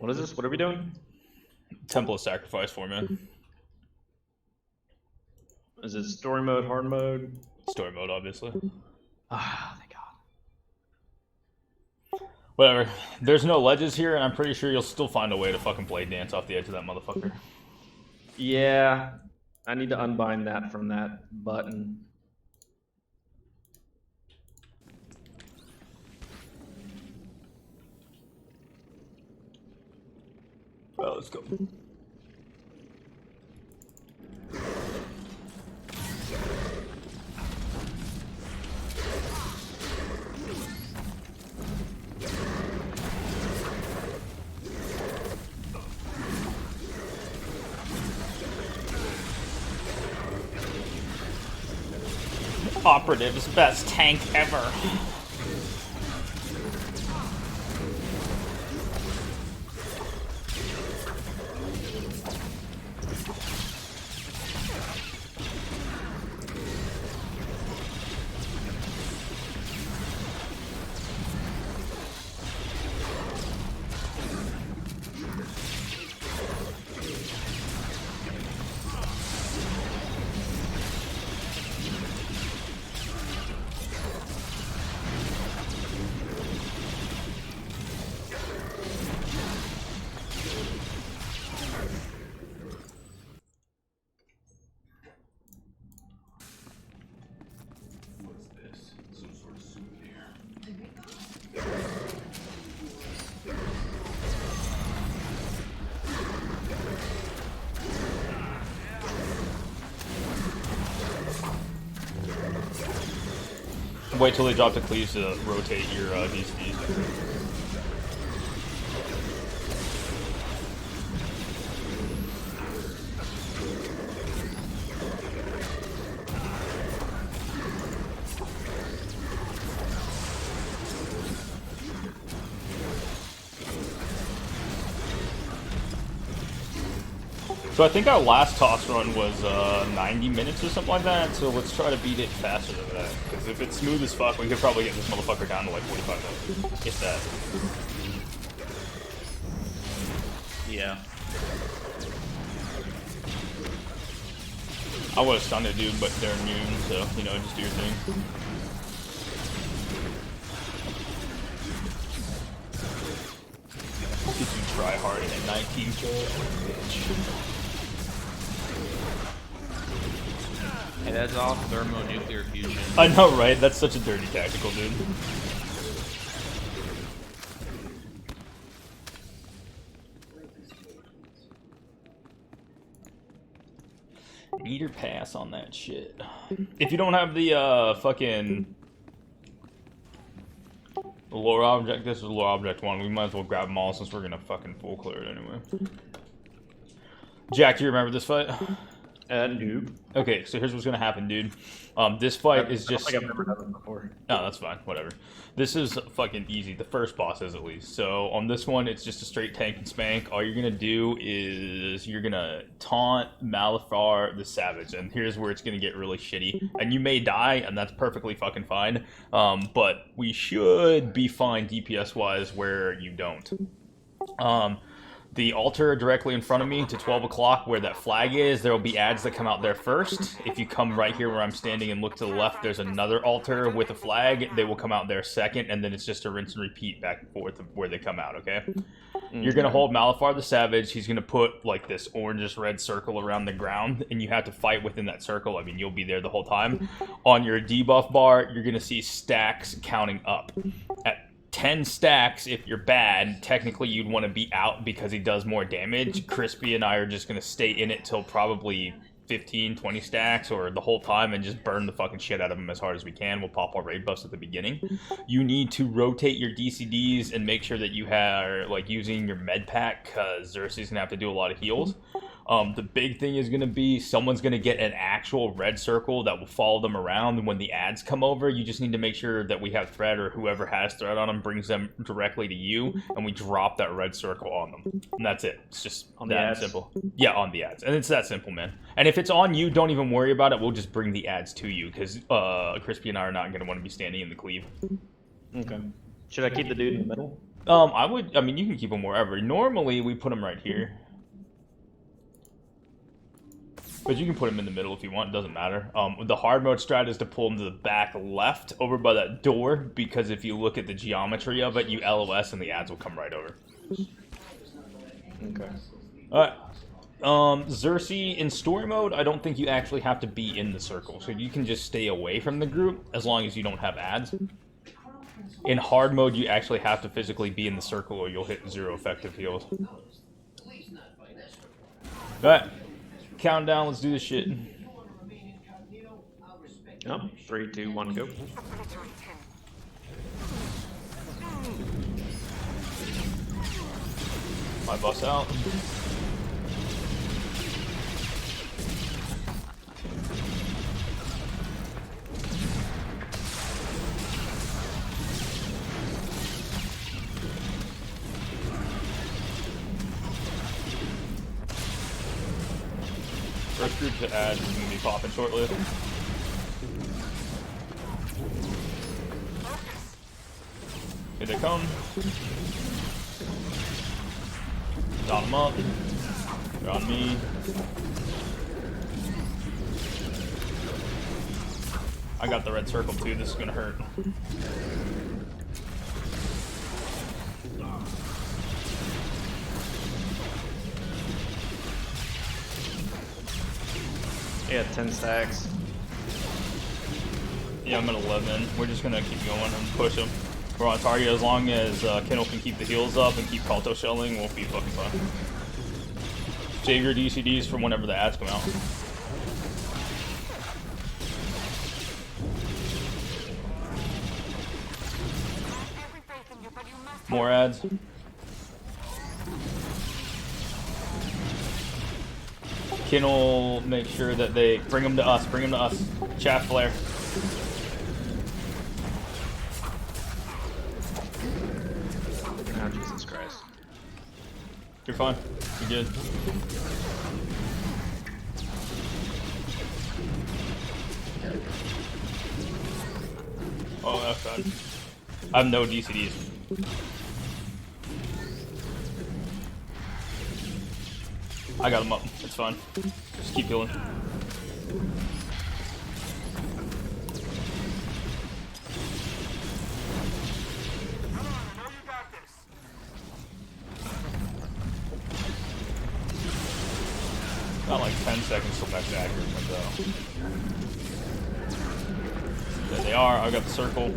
What is this? What are we doing? Temple of Sacrifice format. Is it story mode, hard mode? Story mode, obviously. Ah, thank God. Whatever. There's no ledges here, and I'm pretty sure you'll still find a way to fucking blade dance off the edge of that motherfucker. Yeah, I need to unbind that from that button. Well, let's go. Operative's best tank ever. Wait till they drop the cleaves to rotate your DCDs. So I think our last toss run was 90 minutes or something like that, so let's try to beat it faster than that. Because if it's smooth as fuck, we could probably get this motherfucker down to like 45 minutes. If that. Yeah. I would have stunned it, dude, but they're immune, so, you know, just do your thing. Did you try hard at 19 kills, bitch? Hey, that's all thermonuclear fusion. I know, right? That's such a dirty tactical, dude. Meter pass on that shit. If you don't have the fucking lore object, this is lore object 1. We might as well grab them all since we're gonna fucking full clear it anyway. Jack, do you remember this fight? Noob. Okay, so here's what's gonna happen, dude. This fight is just. I don't think I've never done this before. No, that's fine. Whatever. This is fucking easy. The first boss is, at least. So on this one, it's just a straight tank and spank. All you're gonna do is you're gonna taunt Malifar the Savage, and here's where it's gonna get really shitty. And you may die, and that's perfectly fucking fine. But we should be fine DPS wise where you don't. The altar directly in front of me to 12 o'clock where that flag is, there will be ads that come out there first. If you come right here where I'm standing and look to the left, there's another altar with a flag. They will come out there second, and then it's just a rinse and repeat back and forth of where they come out, okay? You're going to hold Malifar the Savage. He's going to put, like, this orangish-red circle around the ground, and you have to fight within that circle. I mean, you'll be there the whole time. On your debuff bar, you're going to see stacks counting up. At 10 stacks, if you're bad, technically you'd want to be out because he does more damage. Crispy and I are just going to stay in it till probably 15, 20 stacks or the whole time and just burn the fucking shit out of him as hard as we can. We'll pop our raid buffs at the beginning. You need to rotate your DCDs and make sure that you are like using your med pack because Xerxes is going to have to do a lot of heals. The big thing is going to be someone's going to get an actual red circle that will follow them around. And when the ads come over, you just need to make sure that we have thread or whoever has thread on them brings them directly to you. And we drop that red circle on them. And that's it. It's just on the that ads. Simple. Yeah, on the ads. And it's that simple, man. And if it's on you, don't even worry about it. We'll just bring the ads to you because Crispy and I are not going to want to be standing in the cleave. Okay. Should I keep the dude in the middle? I mean, you can keep them wherever. Normally, we put them right here. But you can put them in the middle if you want. It doesn't matter. The hard mode strat is to pull them to the back left over by that door, because if you look at the geometry of it, you LOS and the ads will come right over. Okay. Alright. Xerxes, in story mode, I don't think you actually have to be in the circle. So you can just stay away from the group as long as you don't have ads. In hard mode, you actually have to physically be in the circle or you'll hit 0 effective heals. Alright. Countdown, let's do this shit. Oh, 3, 2, 1, go. My bus out. First group to add is going to be popping shortly. Here they come. Dot them up. They're on me. I got the red circle too, this is going to hurt. Yeah, 10 stacks. Yeah, I'm at 11. We're just gonna keep going and push them. We're on target as long as Kendall can keep the heals up and keep Kalto shelling, we'll be fucking fine. Save your DCDs for whenever the ads come out. More ads. Kindle, make sure that they bring them to us. Bring them to us. Chaff flare. Oh, Jesus Christ. You're fine. You're good. Oh, that's bad. I have no DCDs. I got him up. It's fine. Just keep healing. Got like 10 seconds till next accurate though. There they are. I got the circle.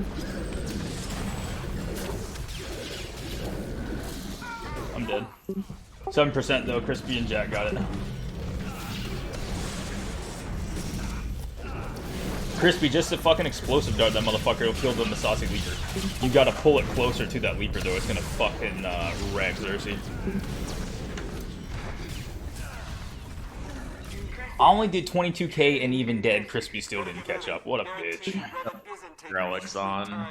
I'm dead. 7% though. Crispy and Jack got it. Crispy, just a fucking explosive dart that motherfucker will kill the saucy leaper. You gotta pull it closer to that leaper though. It's gonna fucking wreck Xerxes. I only did 22k and even dead, Crispy still didn't catch up. What a bitch. Relics on.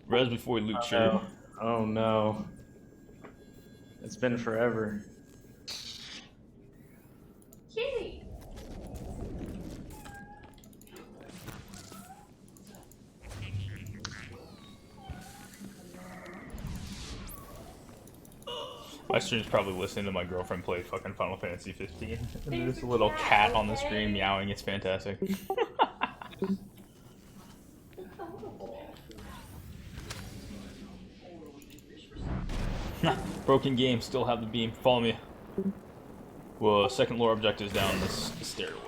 Res before we loot shirt. No. Oh no. It's been forever. Kitty. My stream's probably listening to my girlfriend play fucking Final Fantasy 15. And there's a little cat on the stream meowing. It's fantastic. Broken game, still have the beam. Follow me. Whoa, second lore objectives down this stairwell.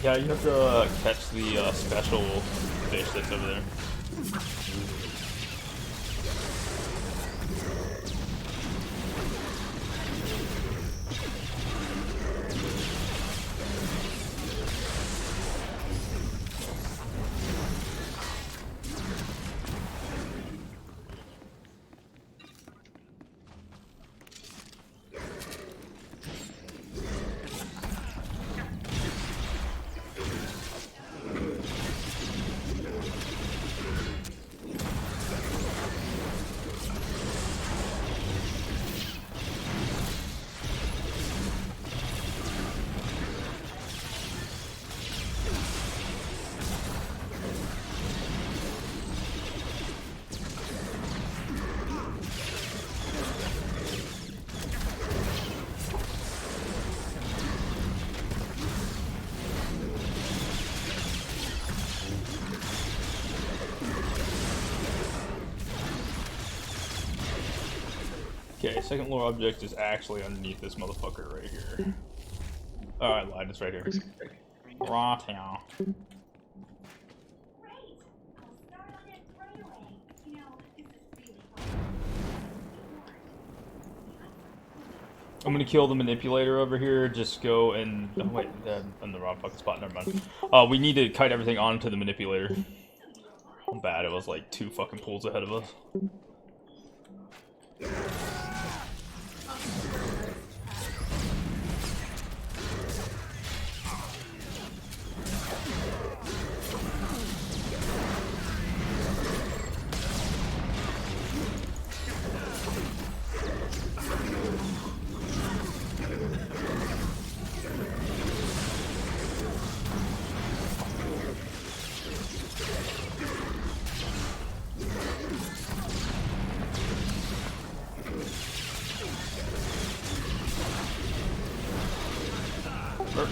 Yeah, you have to catch the special fish that's over there. Okay, second lore object is actually underneath this motherfucker right here. Oh, I lied. It's right here. Right now. I'm gonna kill the manipulator over here. Just go and oh wait, I'm in the wrong fucking spot. Never mind. We need to kite everything onto the manipulator. How bad it was like 2 fucking pools ahead of us.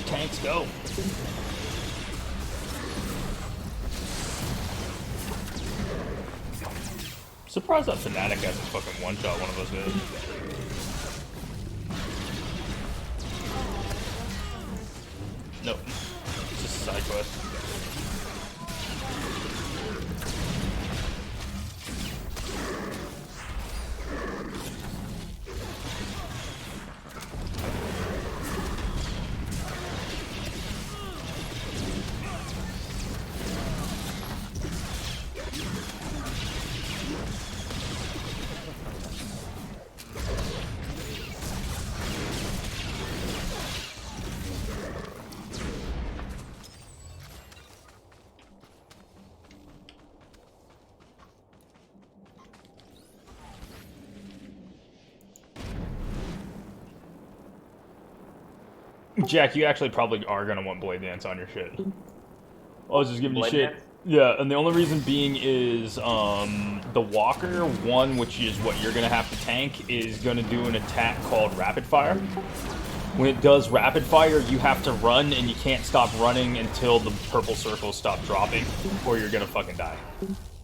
Tanks go. Surprised that Fnatic hasn't fucking one-shot one of those guys. Nope. It's just a side quest. Jack, you actually probably are gonna want Blade Dance on your shit. I was just giving you shit. Dance? Yeah, and the only reason being is the Walker one, which is what you're gonna have to tank, is gonna do an attack called Rapid Fire. When it does Rapid Fire, you have to run, and you can't stop running until the purple circles stop dropping, or you're gonna fucking die.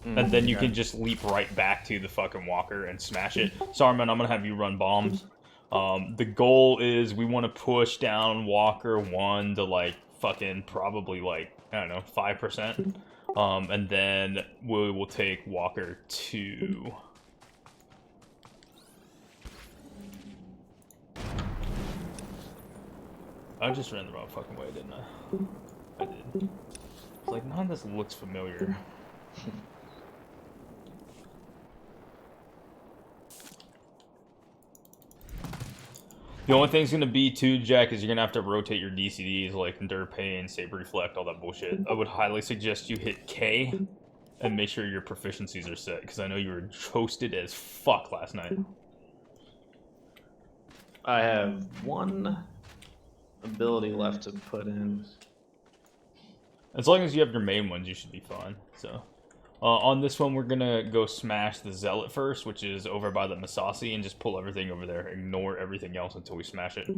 And then you can just leap right back to the fucking Walker and smash it. Sarman, I'm gonna have you run bombs. The goal is we want to push down Walker 1 to like fucking probably like, I don't know, 5%. And then we will take Walker 2. I just ran the wrong fucking way, didn't I? I did. It's like, none of this looks familiar. The only thing's gonna be too, Jack, is you're gonna have to rotate your DCDs like Endure Pain, Saber Reflect, all that bullshit. I would highly suggest you hit K and make sure your proficiencies are set, because I know you were toasted as fuck last night. I have 1 ability left to put in. As long as you have your main ones, you should be fine. So, on this one, we're gonna go smash the Zealot first, which is over by the Masasi, and just pull everything over there. Ignore everything else until we smash it.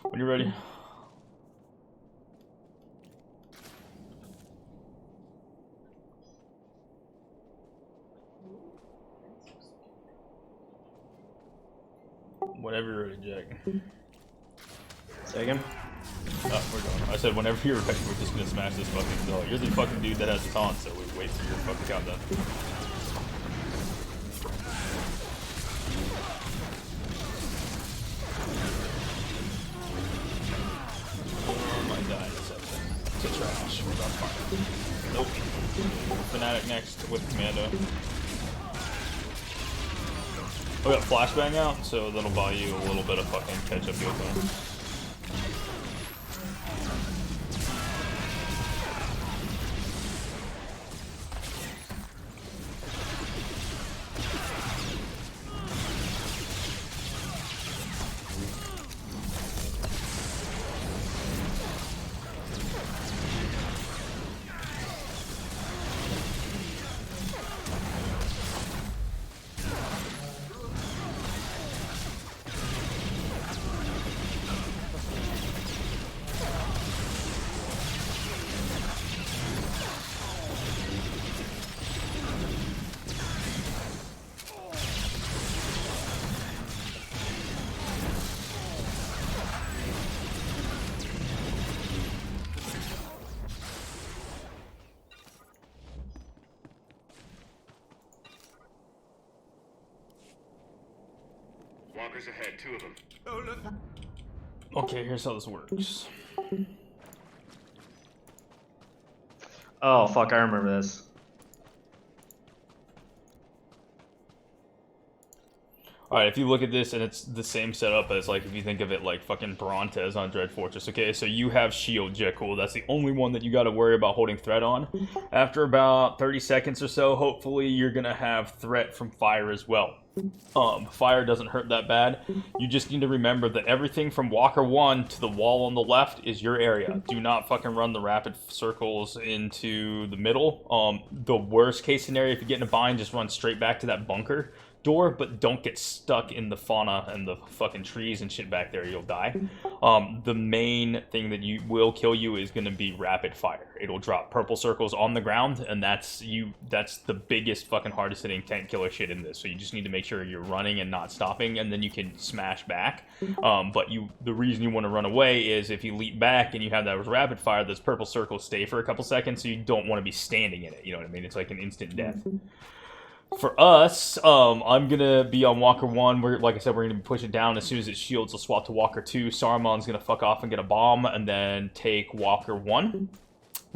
When you're ready. Whenever you're ready, Jack. Say again? Oh, we're going. I said whenever you're ready, we're just gonna smash this fucking Zealot. You're the fucking dude that has the taunt, so we wait for your fucking countdown. I died to trash. We're on fire. Nope. Fnatic next with Mando. We got Flashbang out, so that'll buy you a little bit of fucking catch-up heal time. Walkers ahead, 2 of them. Okay, here's how this works. Oh fuck, I remember this. Alright, if you look at this, and it's the same setup as, like, if you think of it like fucking Brontes on Dread Fortress, okay? So you have Shield Jekyll, that's the only one that you gotta worry about holding Threat on. After about 30 seconds or so, hopefully you're gonna have Threat from Fire as well. Fire doesn't hurt that bad. You just need to remember that everything from Walker 1 to the wall on the left is your area. Do not fucking run the rapid circles into the middle. The worst case scenario, if you get in a bind, just run straight back to that bunker door, but don't get stuck in the fauna and the fucking trees and shit back there. You'll die. The main thing that will kill you is going to be rapid fire. It'll drop purple circles on the ground, and that's the biggest fucking hardest hitting tank killer shit in this. So you just need to make sure you're running and not stopping, and then you can smash back. But the reason you want to run away is if you leap back and you have that rapid fire, those purple circles stay for a couple seconds, so you don't want to be standing in it. You know what I mean? It's like an instant death. For us, I'm gonna be on Walker 1. Like I said, we're gonna be pushing down. As soon as it shields, we'll swap to Walker 2. Saruman's gonna fuck off and get a bomb, and then take Walker 1.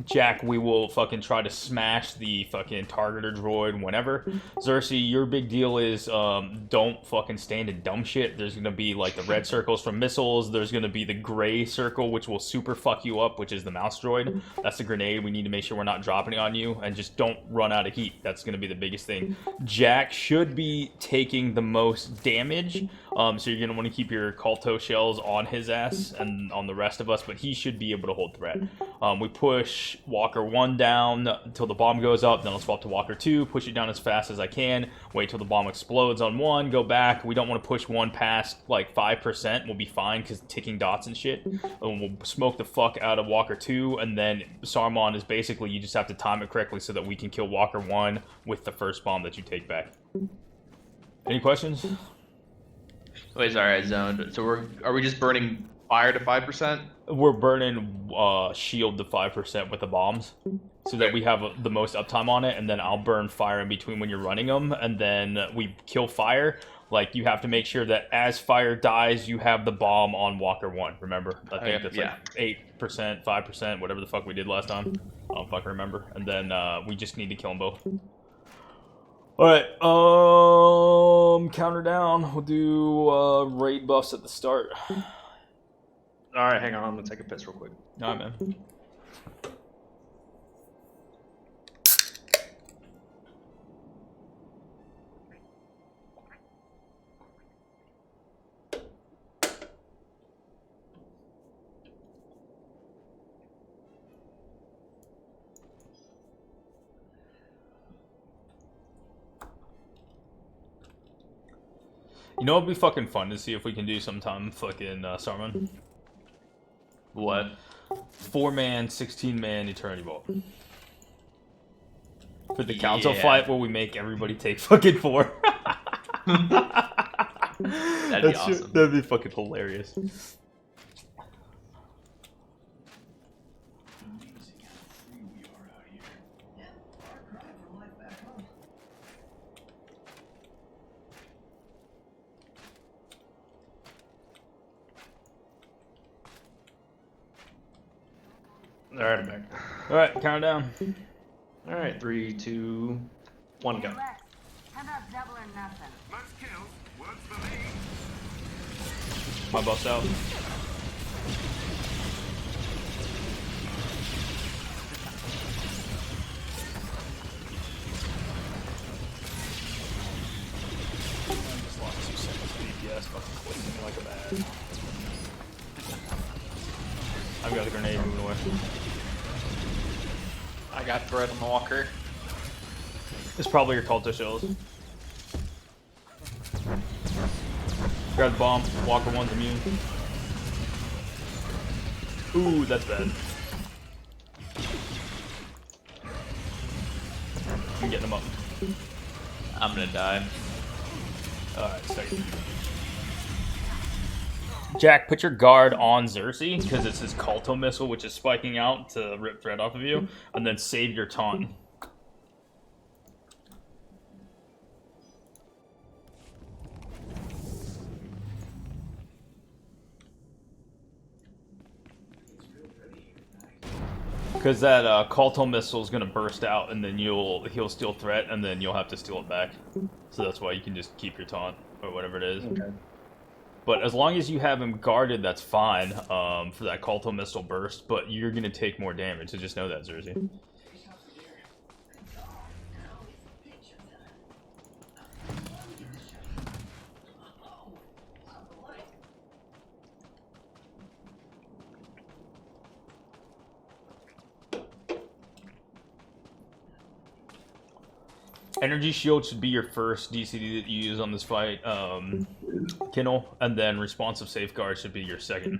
Jack, we will fucking try to smash the fucking targeter droid whenever. Xerxes, your big deal is don't fucking stand in dumb shit. There's gonna be like the red circles from missiles. There's gonna be the gray circle, which will super fuck you up, which is the mouse droid. That's the grenade. We need to make sure we're not dropping it on you, and just don't run out of heat. That's gonna be the biggest thing. Jack should be taking the most damage, so you're gonna want to keep your Colto shells on his ass and on the rest of us, but he should be able to hold threat. We push Walker 1 down until the bomb goes up, then I'll swap to Walker 2, push it down as fast as I can, wait till the bomb explodes on 1, go back. We don't want to push 1 past like 5%, we'll be fine because ticking dots and shit. And we'll smoke the fuck out of Walker 2, and then Saruman is basically, you just have to time it correctly so that we can kill Walker 1 with the first bomb that you take back. Any questions? Wait, sorry, I zoned. So are we just burning fire to 5%? We're burning shield to 5% with the bombs, so that we have the most uptime on it, and then I'll burn fire in between when you're running them, and then we kill fire. Like, you have to make sure that as fire dies, you have the bomb on Walker 1, remember? I think that's like 8%, 5%, whatever the fuck we did last time. I don't fucking remember. And then we just need to kill them both. Alright, counter down. We'll do raid buffs at the start. Alright, hang on, I'm gonna take a piss real quick. Alright, man. You know, it'd be fucking fun to see if we can do sometime, fucking Saruman. What? 4-man, 16-man Eternity Vault. For the council fight where we make everybody take fucking 4. That'd be awesome. That'd be fucking hilarious. Alright, I'm back. Alright, count it down. Alright, 3, 2, 1, go. How about double or nothing? Let's kill. Works for me. My buff's out. I just lost 2 seconds of DPS, fucking clicking like a bad. I've got a grenade moving away. I got threat on the walker. It's probably your Culto shells. Grab the bomb. Walker 1's immune. Ooh, that's bad. I'm getting him up. I'm gonna die. Alright, second. Jack, put your guard on Xerxes, because it's his Culto missile, which is spiking out to rip thread off of you, and then save your taunt. Because that Kalto missile is gonna burst out, and then he'll steal threat, and then you'll have to steal it back. So that's why you can just keep your taunt or whatever it is. Okay. But as long as you have him guarded, that's fine for that Kalto missile burst. But you're gonna take more damage, so just know that, Zersey. Energy Shield should be your first DCD that you use on this fight, Kinnel, and then Responsive Safeguard should be your second.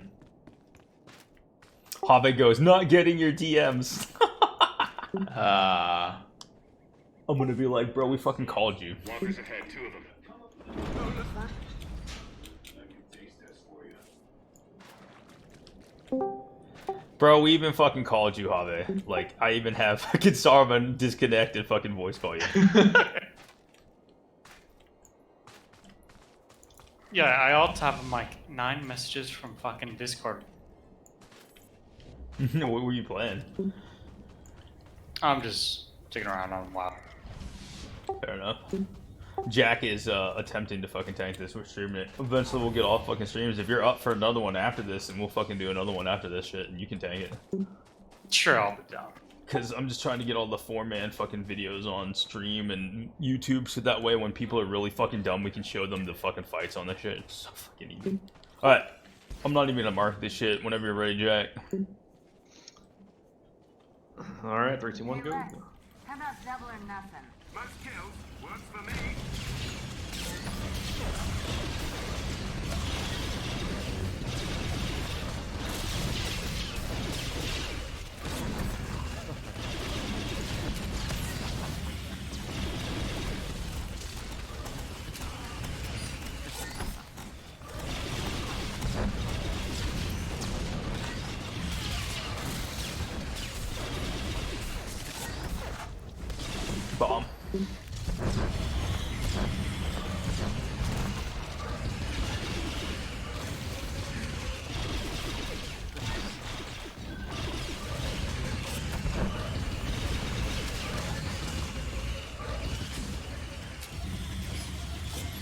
Habe goes, not getting your DMs. I'm gonna be like, bro, we fucking called you. Walkers ahead, 2 of them. Bro, we even fucking called you, Have. Like, I even have fucking Saruman disconnected fucking voice call you. Yeah, I also have like 9 messages from fucking Discord. What were you playing? I'm just sticking around on WoW. Fair enough. Jack is attempting to fucking tank this. We're streaming it. Eventually we'll get off fucking streams. If you're up for another one after this, and we'll fucking do another one after this shit, and you can tank it. Sure, I'll be down. Because I'm just trying to get all the 4-man fucking videos on stream and YouTube, so that way when people are really fucking dumb, we can show them the fucking fights on this shit. It's so fucking easy. Alright. I'm not even gonna mark this shit whenever you're ready, Jack. Alright, 3, 2, 1, go. How about double or nothing? Most kills, works for me. Bomb.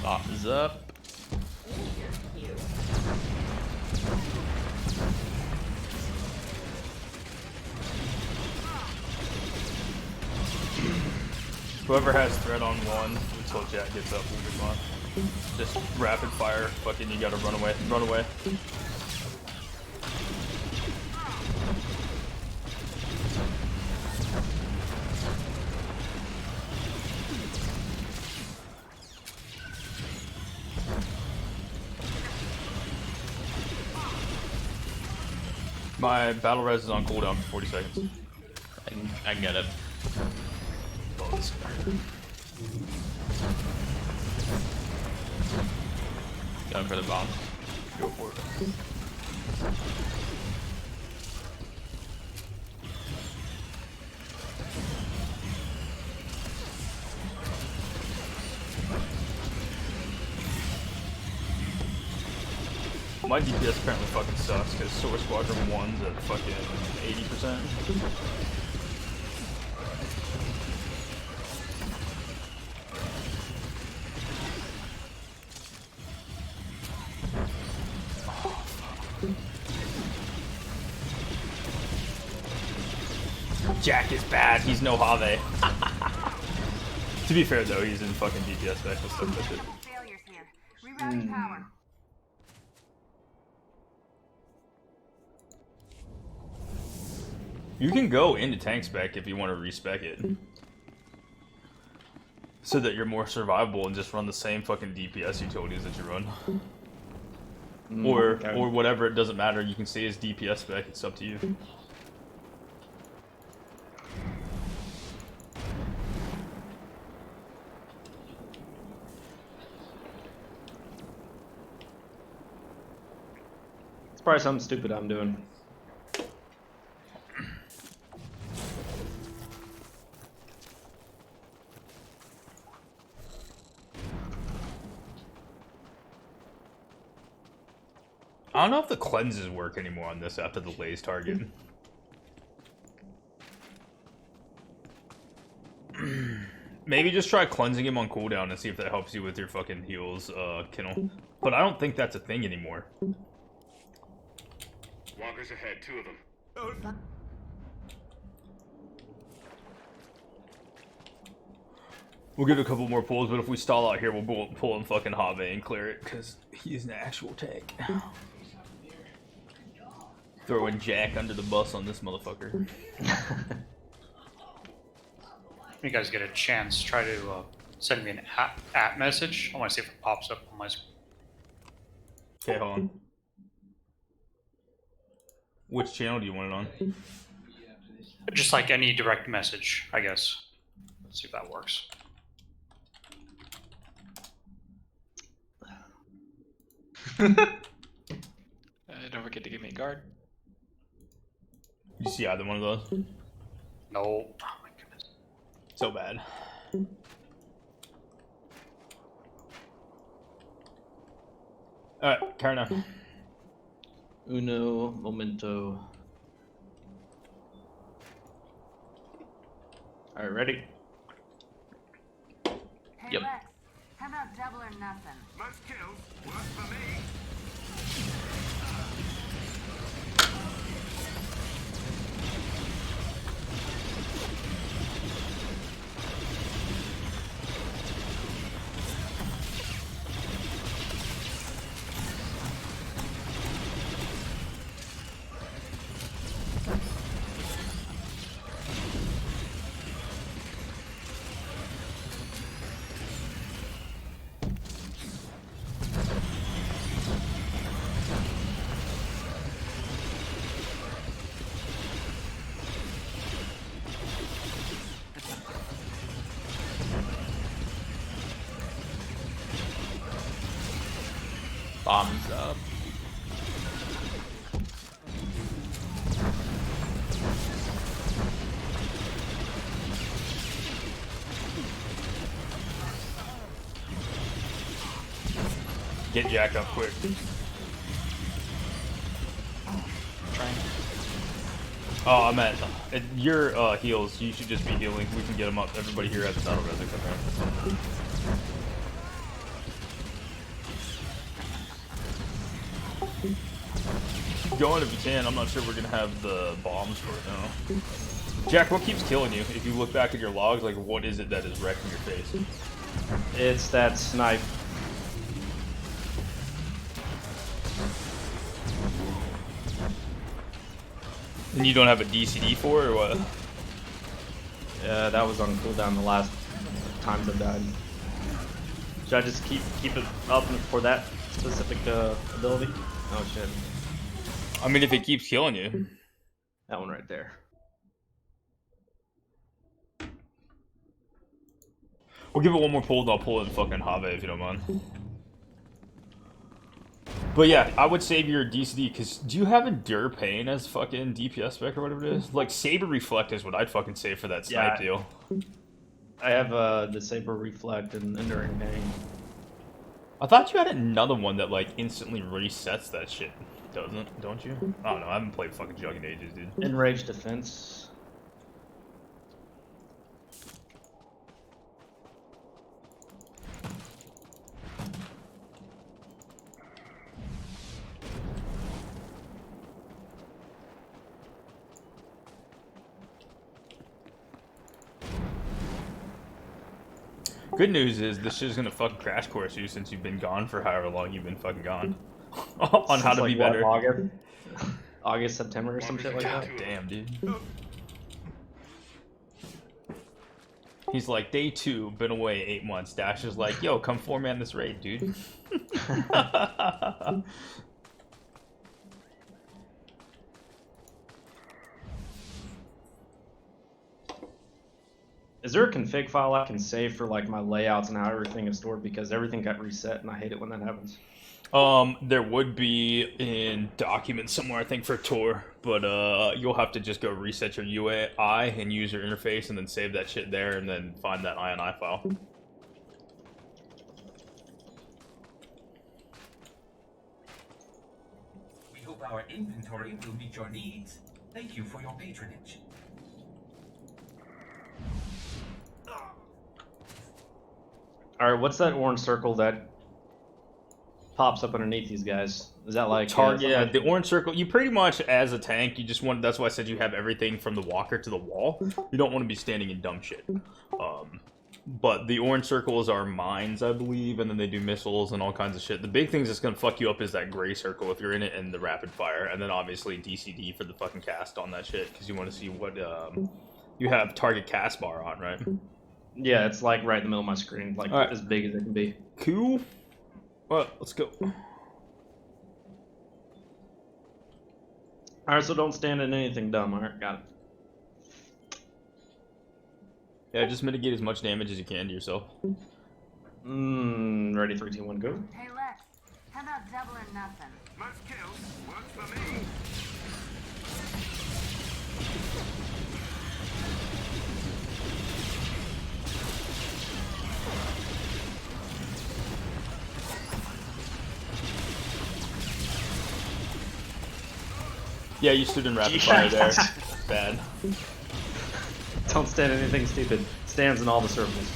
Bottoms up. Whoever has threat on 1 until Jack gets up will be fine. Just rapid fire. Fucking, you gotta run away. Run away. My battle res is on cooldown for 40 seconds. I can get it. Oh, this guy. Going for the bomb. Go for it. My DPS apparently fucking sucks because Source Squadron 1's at fucking 80%. Jack is bad, he's no Have. To be fair though, he's in fucking DPS back and stuff like that. Failures here. Rerouting power. You can go into tank spec if you want to respec it. So that you're more survivable and just run the same fucking DPS utilities that you run. Or whatever, it doesn't matter, you can stay as DPS spec, it's up to you. It's probably something stupid I'm doing. I don't know if the cleanses work anymore on this after the laze target. Maybe just try cleansing him on cooldown and see if that helps you with your fucking heals, Kinnel. But I don't think that's a thing anymore. Walkers ahead, 2 of them. We'll give it a couple more pulls, but if we stall out here, we'll pull in fucking Have and clear it, because he's an actual tank. Throwing Jack under the bus on this motherfucker. You guys get a chance, try to send me an at message. I want to see if it pops up on my screen. Okay, hold on. Which channel do you want it on? Just like any direct message, I guess. Let's see if that works. Don't forget to give me a guard. You see either one of those? No. Oh my goodness. So bad. Alright, Karna. Uno momento. Alright, ready? Hey Yep. Lex, how about double or nothing? Most kills works for me. Bombs up. Get Jack up quick. Oh, I meant your heals. You should just be healing. We can get them up. Everybody here has a battle res. Okay. Keep going if you can. I'm not sure we're gonna have the bombs for it now. Jack, what keeps killing you? If you look back at your logs, like what is it that is wrecking your face? It's that snipe. And you don't have a DCD for it, or what? Yeah, that was on cooldown the last times I died. Should I just keep it up for that specific ability? Oh shit. I mean, if it keeps killing you. That one right there. We'll give it one more pull, and I'll pull in fucking Have if you don't mind. But yeah, I would save your DCD, because do you have Endure Pain as fucking DPS spec or whatever it is? Like, Saber Reflect is what I'd fucking save for that snipe deal. I have the Saber Reflect and Enduring Pain. I thought you had another one that, like, instantly resets that shit. Don't you? I don't know, I haven't played fucking Jug in ages, dude. Enraged Defense. Good news is this shit's gonna fucking crash course you since you've been gone for however long you've been fucking gone. On how to be better. August, September, or some shit like that. God damn, dude. He's like, day 2, been away 8 months. Dash is like, yo, come 4-man this raid, dude. Is there a config file I can save for like my layouts and how everything is stored? Because everything got reset and I hate it when that happens. There would be in documents somewhere, I think, for Tor, but you'll have to just go reset your UI and use your interface and then save that shit there and then find that INI file. We hope our inventory will meet your needs. Thank you for your patronage. All right, what's that orange circle that pops up underneath these guys? Is that like Target? Yeah, something the orange circle. You pretty much, as a tank, you just want. That's why I said you have everything from the walker to the wall. You don't want to be standing in dumb shit. But the orange circles are mines, I believe, and then they do missiles and all kinds of shit. The big thing that's gonna fuck you up is that gray circle if you're in it, and the rapid fire, and then obviously DCD for the fucking cast on that shit because you want to see what you have target cast bar on, right? Yeah, it's like right in the middle of my screen, like All right. as big as it can be. Cool. Well, let's go. All right, so don't stand in anything dumb. All right, got it. Yeah, just mitigate as much damage as you can to yourself. Ready, 3, 2, 1, go. Hey Lex, how about double or nothing? Most kills works for me. Yeah, you stood in rapid fire there. Bad. Don't stand in anything stupid. Stands in all the circles.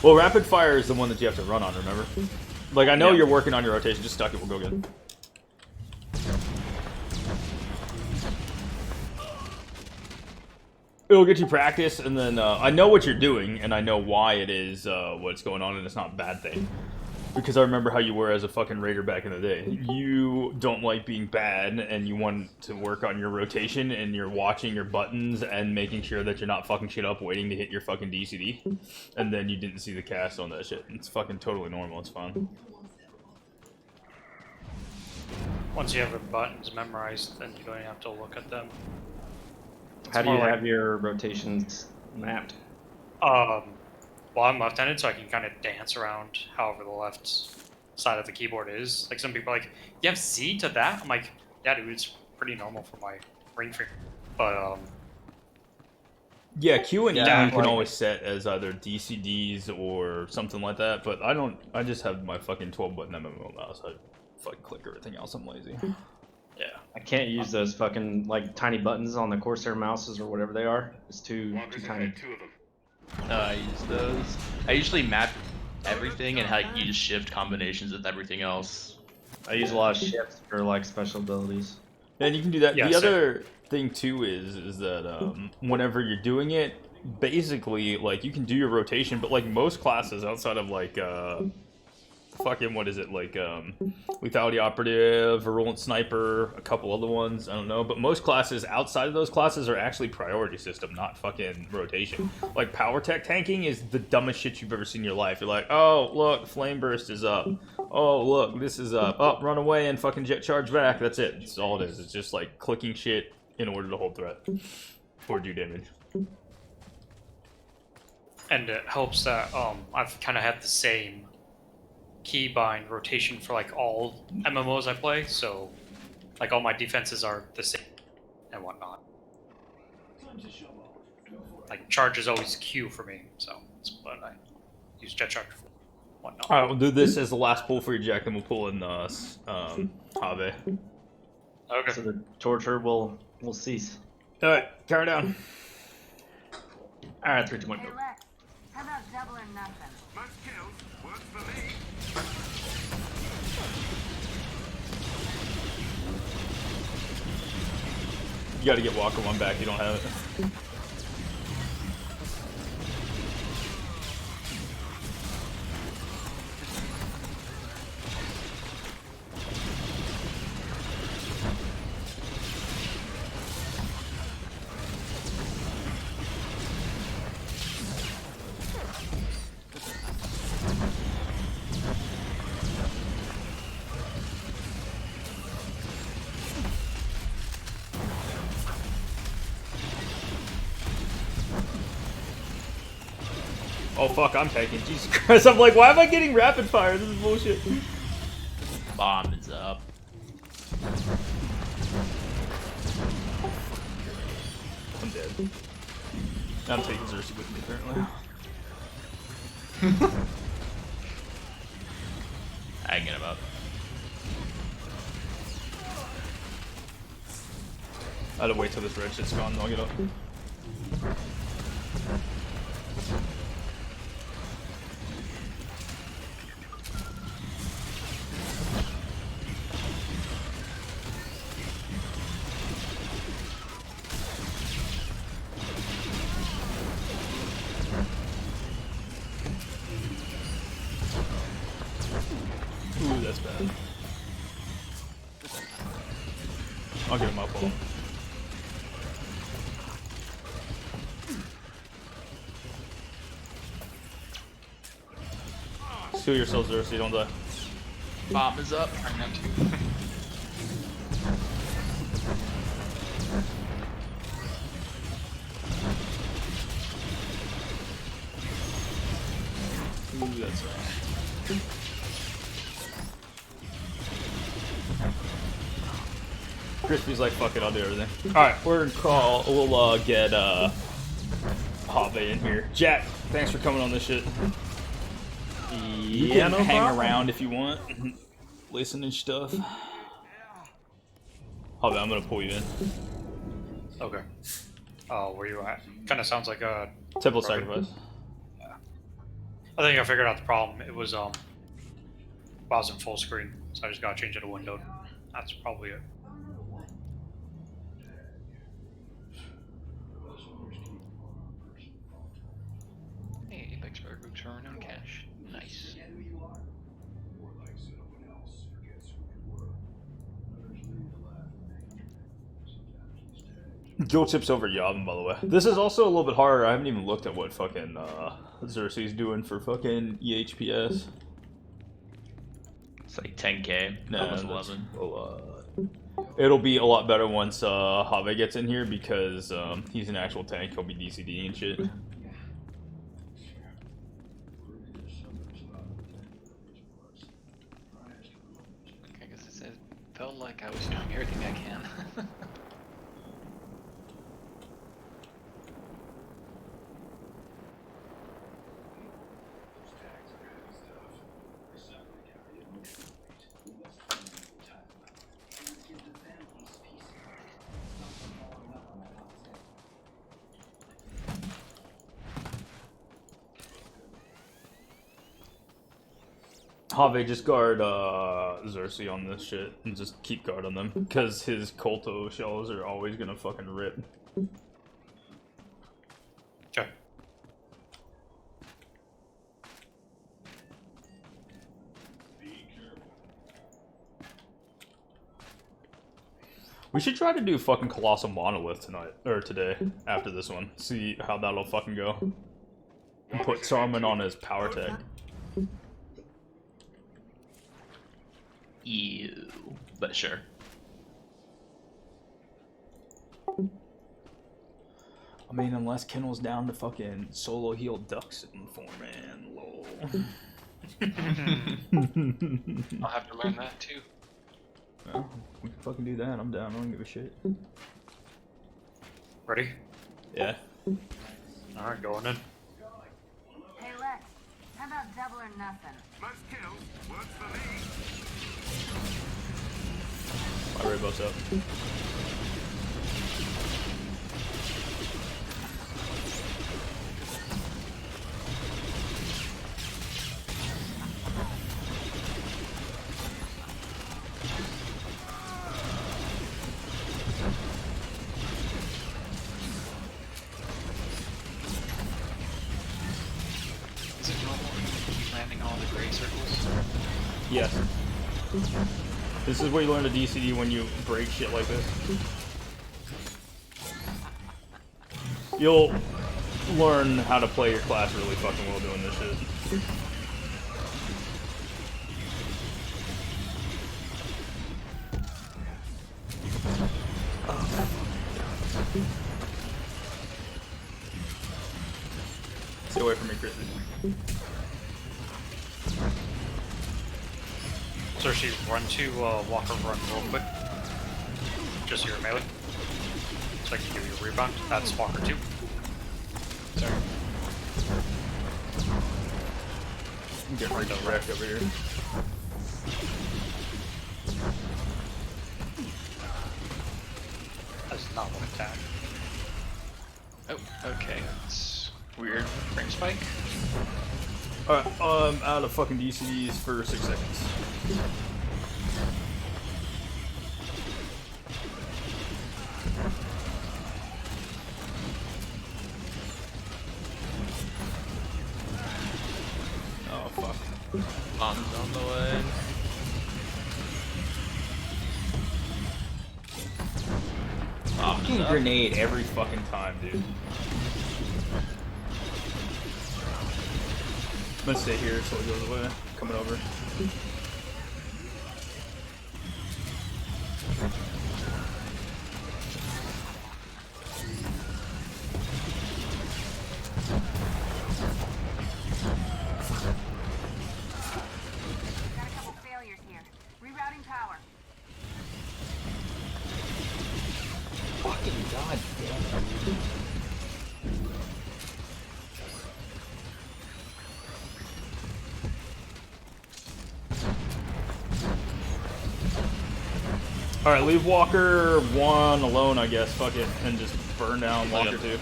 Well, rapid fire is the one that you have to run on, remember? Like, I know Yeah. you're working on your rotation. Just stuck it. We'll go again. It'll get you practice, and then I know what you're doing, and I know why it is what's going on, and it's not a bad thing. Because I remember how you were as a fucking raider back in the day. You don't like being bad, and you want to work on your rotation, and you're watching your buttons and making sure that you're not fucking shit up waiting to hit your fucking DCD. And then you didn't see the cast on that shit. It's fucking totally normal. It's fine. Once you have the buttons memorized, then you don't even have to look at them. How do you more like- have your rotations mapped? Well, I'm left-handed, so I can kind of dance around however the left side of the keyboard is. Like, some people are like, you have Z to that? I'm like, yeah, dude, it's pretty normal for my ring finger. But, Yeah, Q and E Yeah, you can like- always set as either DCDs or something like that, but I don't. I just have my fucking 12-button MMO mouse. I fucking click everything else. I'm lazy. yeah. I can't use those fucking like tiny buttons on the Corsair mouses or whatever they are. It's too Walkers tiny. ahead, 2 of them. I use those. I usually map everything and like use shift combinations with everything else. I use a lot of shifts for like special abilities. And you can do that. Yeah, The same. other thing too is that whenever you're doing it, basically like you can do your rotation, but like most classes outside of like fucking what is it like lethality operative, virulent sniper, a couple other ones, I don't know, but most classes outside of those classes are actually priority system, not fucking rotation. Like power tech tanking is the dumbest shit you've ever seen in your life. You're like, oh look, flame burst is up, oh look, this is up, oh run away and fucking jet charge back. That's it. That's all it is. It's just like clicking shit in order to hold threat or do damage. And it helps that I've kind of had the same keybind rotation for like all MMOs I play, so like all my defenses are the same and whatnot. Like charge is always Q for me, so that's what I use jet charge for whatnot. All right, we'll do this as the last pull for your jack, then we'll pull in Have. Okay. So the torture will cease. All right, carry down. All right, 3, 2, 1, Hey go. Lex, how about double or nothing? Most kills works for me. You got to get Walker one back. You don't have it. Oh fuck, I'm taking. Jesus Christ, I'm like, why am I getting rapid fire? This is bullshit. Bomb is up. I'm dead. I'm taking Xerxes with me apparently. I can get him up. I had to wait till this red shit's gone, then I'll get up. I'll get him up on him. Steal yourselves there so you don't die. Bomb is up. I'm not too. Ooh, that's Crispy's like, fuck it, I'll do everything. Alright, we're gonna call, we'll get Have in here. Jack, thanks for coming on this shit. You can hang around if you want. Listen and stuff. Have, I'm gonna pull you in. Okay. Oh, where you at? Kind of sounds like a Temple Sacrifice. I think I figured out the problem. It was I was in full screen, so I just gotta change it to windowed. That's probably it. Hey, Apex Fireworks are on cash. Nice. Joe chips over Yavin, by the way. This is also a little bit harder. I haven't even looked at what fucking Xerxes doing for fucking EHPS. It's like 10k. No, Almost 11. It'll be a lot better once Have gets in here because he's an actual tank. He'll be DCD and shit. I guess it felt like I was doing everything I can. Have, just guard Xerxes on this shit and just keep guard on them because his Kolto shells are always gonna fucking rip. Okay. We should try to do fucking Colossal Monolith tonight, or today, after this one. See how that'll fucking go. And put Saruman on his power tag. Ew. But sure. I mean, unless Kennel's down to fucking solo heal ducks in the man, lol. I'll have to learn that too. Well, we can fucking do that. I'm down. I don't give a shit. Ready? Yeah. Alright, going in. Hey Lex, how about double or nothing? Most kills works for me. My rainbow's up. Is it normal to keep landing all the gray circles? Yes. This is where you learn to DCD when you break shit like this. You'll learn how to play your class really fucking well doing this shit. Stay away from me, Chris. So she run to Walker run real quick. Just your melee. So I can give you a rebound. That's Walker 2. Sorry. I'm getting right to wreck over here. That's not one attack. Oh, okay. That's weird. Frame spike? Alright, I'm out of fucking DCDs for 6 seconds. Oh, fuck. Bomb's on the way. fucking grenade every fucking time, dude. I'm gonna stay here so it goes away. Coming over. Got a couple failures here. Rerouting power. Fucking goddamn. Alright, leave Walker 1 alone, I guess. Fuck it. And just burn down Walker 2.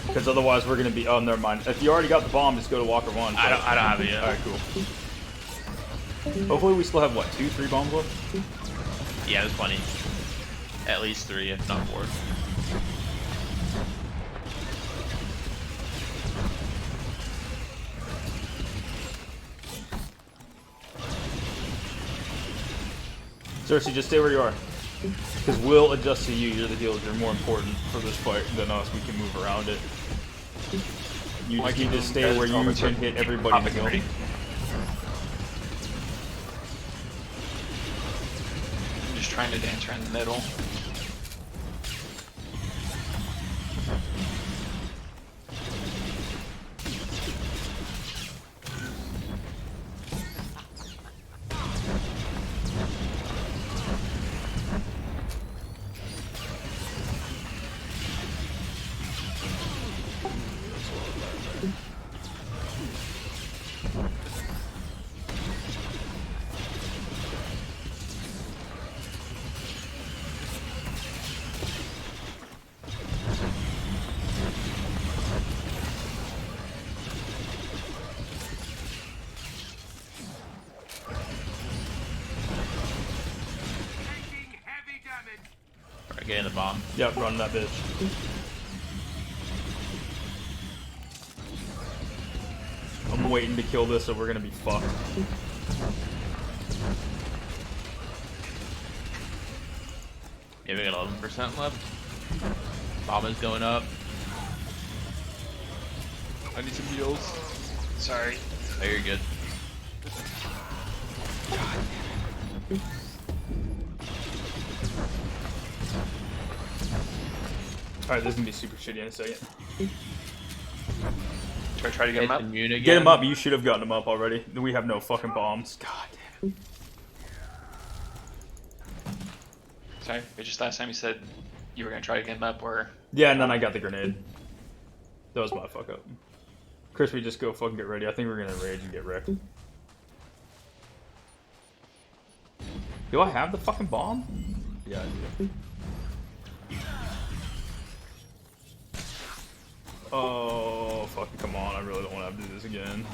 Because otherwise we're gonna be. Oh, never mind. If you already got the bomb, just go to Walker 1. I don't have it yet. Alright, cool. Hopefully we still have, what, 2, 3 bombs left? Yeah, there's plenty. At least 3, if not 4. Cersei, just stay where you are. Because we'll adjust to you. You're the healers. You're more important for this fight than us. We can move around it. You just need to stay where you can hit everybody to heal. I'm just trying to dance around the middle. Taking heavy damage. Alright, get in the bomb. Yep, run that bitch. I'm waiting to kill this, so we're gonna be fucked. Yeah, we got 11% left. Bomb is going up. I need some heals. Sorry. Oh, you're good. Alright, this is gonna be super shitty in a second. Try to get him up. Immune again. Get him up, you should have gotten him up already. We have no fucking bombs. God damn it. Sorry, but just last time you said you were gonna try to get him up, or Yeah, and then I got the grenade. That was my fuck up. Chris, we just go fucking get ready. I think we're gonna rage and get wrecked. Do I have the fucking bomb? Yeah, I do. Oh, fucking come on. I really don't want to have to do this again.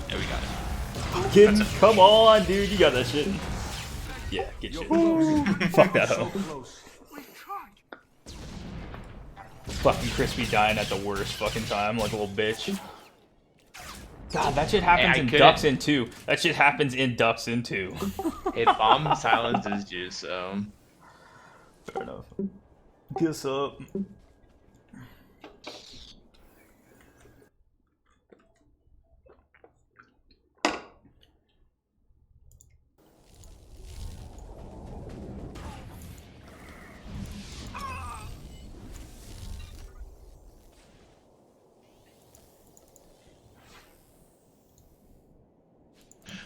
Yeah, we got it. Kidding? Come on, dude. You got that shit. Yeah, get shit. Fuck that hoe. Fucking Crispy dying at the worst fucking time, like a little bitch. God, that shit happens Hey, in couldn't- Ducks in 2. That shit happens in Ducks in 2. Hey, bomb silences you, so. Fair enough. Guess up.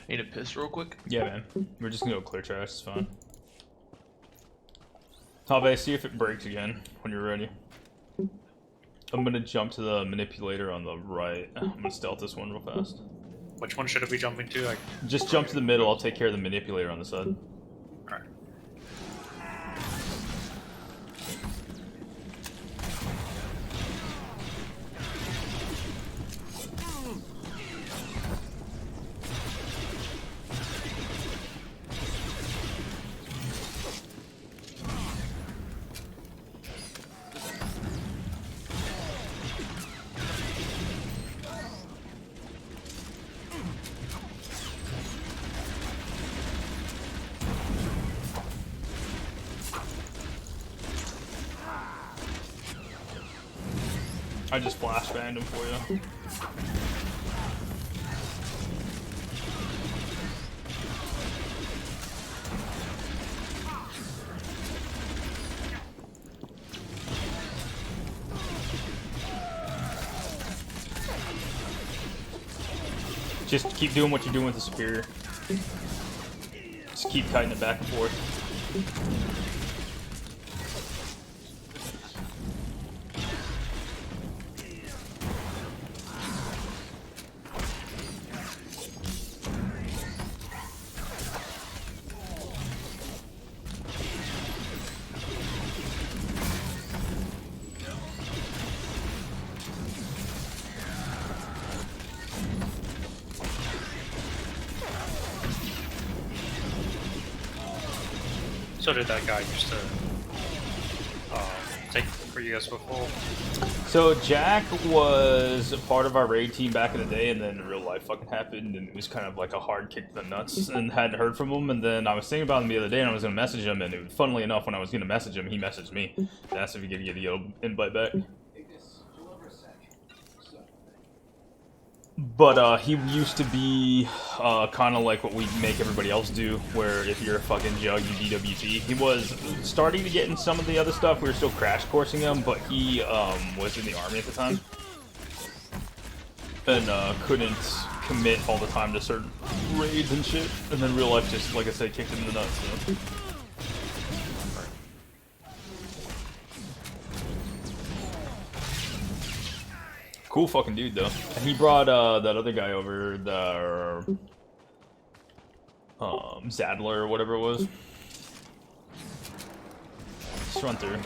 Need a piss real quick? Yeah, man. We're just gonna go clear trash. It's fine. Have, see if it breaks again when you're ready. I'm gonna jump to the manipulator on the right. I'm gonna stealth this one real fast. Which one should it be jumping to? Like, Just jump to the middle. I'll take care of the manipulator on the side. alright. I just flash banged him for you. Just keep doing what you're doing with the superior. Just keep kiting it back and forth. So did that guy used to take for you guys before? So Jack was a part of our raid team back in the day, and then real life fucking happened, and it was kind of like a hard kick to the nuts, and hadn't heard from him. And then I was thinking about him the other day, and I was gonna message him, and funnily enough, when I was gonna message him, he messaged me and asked if he could get the invite back. But he used to be kind of like what we make everybody else do, where if you're a fucking jug, you DWT. He was starting to get in some of the other stuff. We were still crash coursing him, but he was in the army at the time. And couldn't commit all the time to certain raids and shit. And then real life just, like I said, kicked him in the nuts. You know? Cool fucking dude, though. And he brought that other guy over, the Zadler or whatever it was. Let's run through.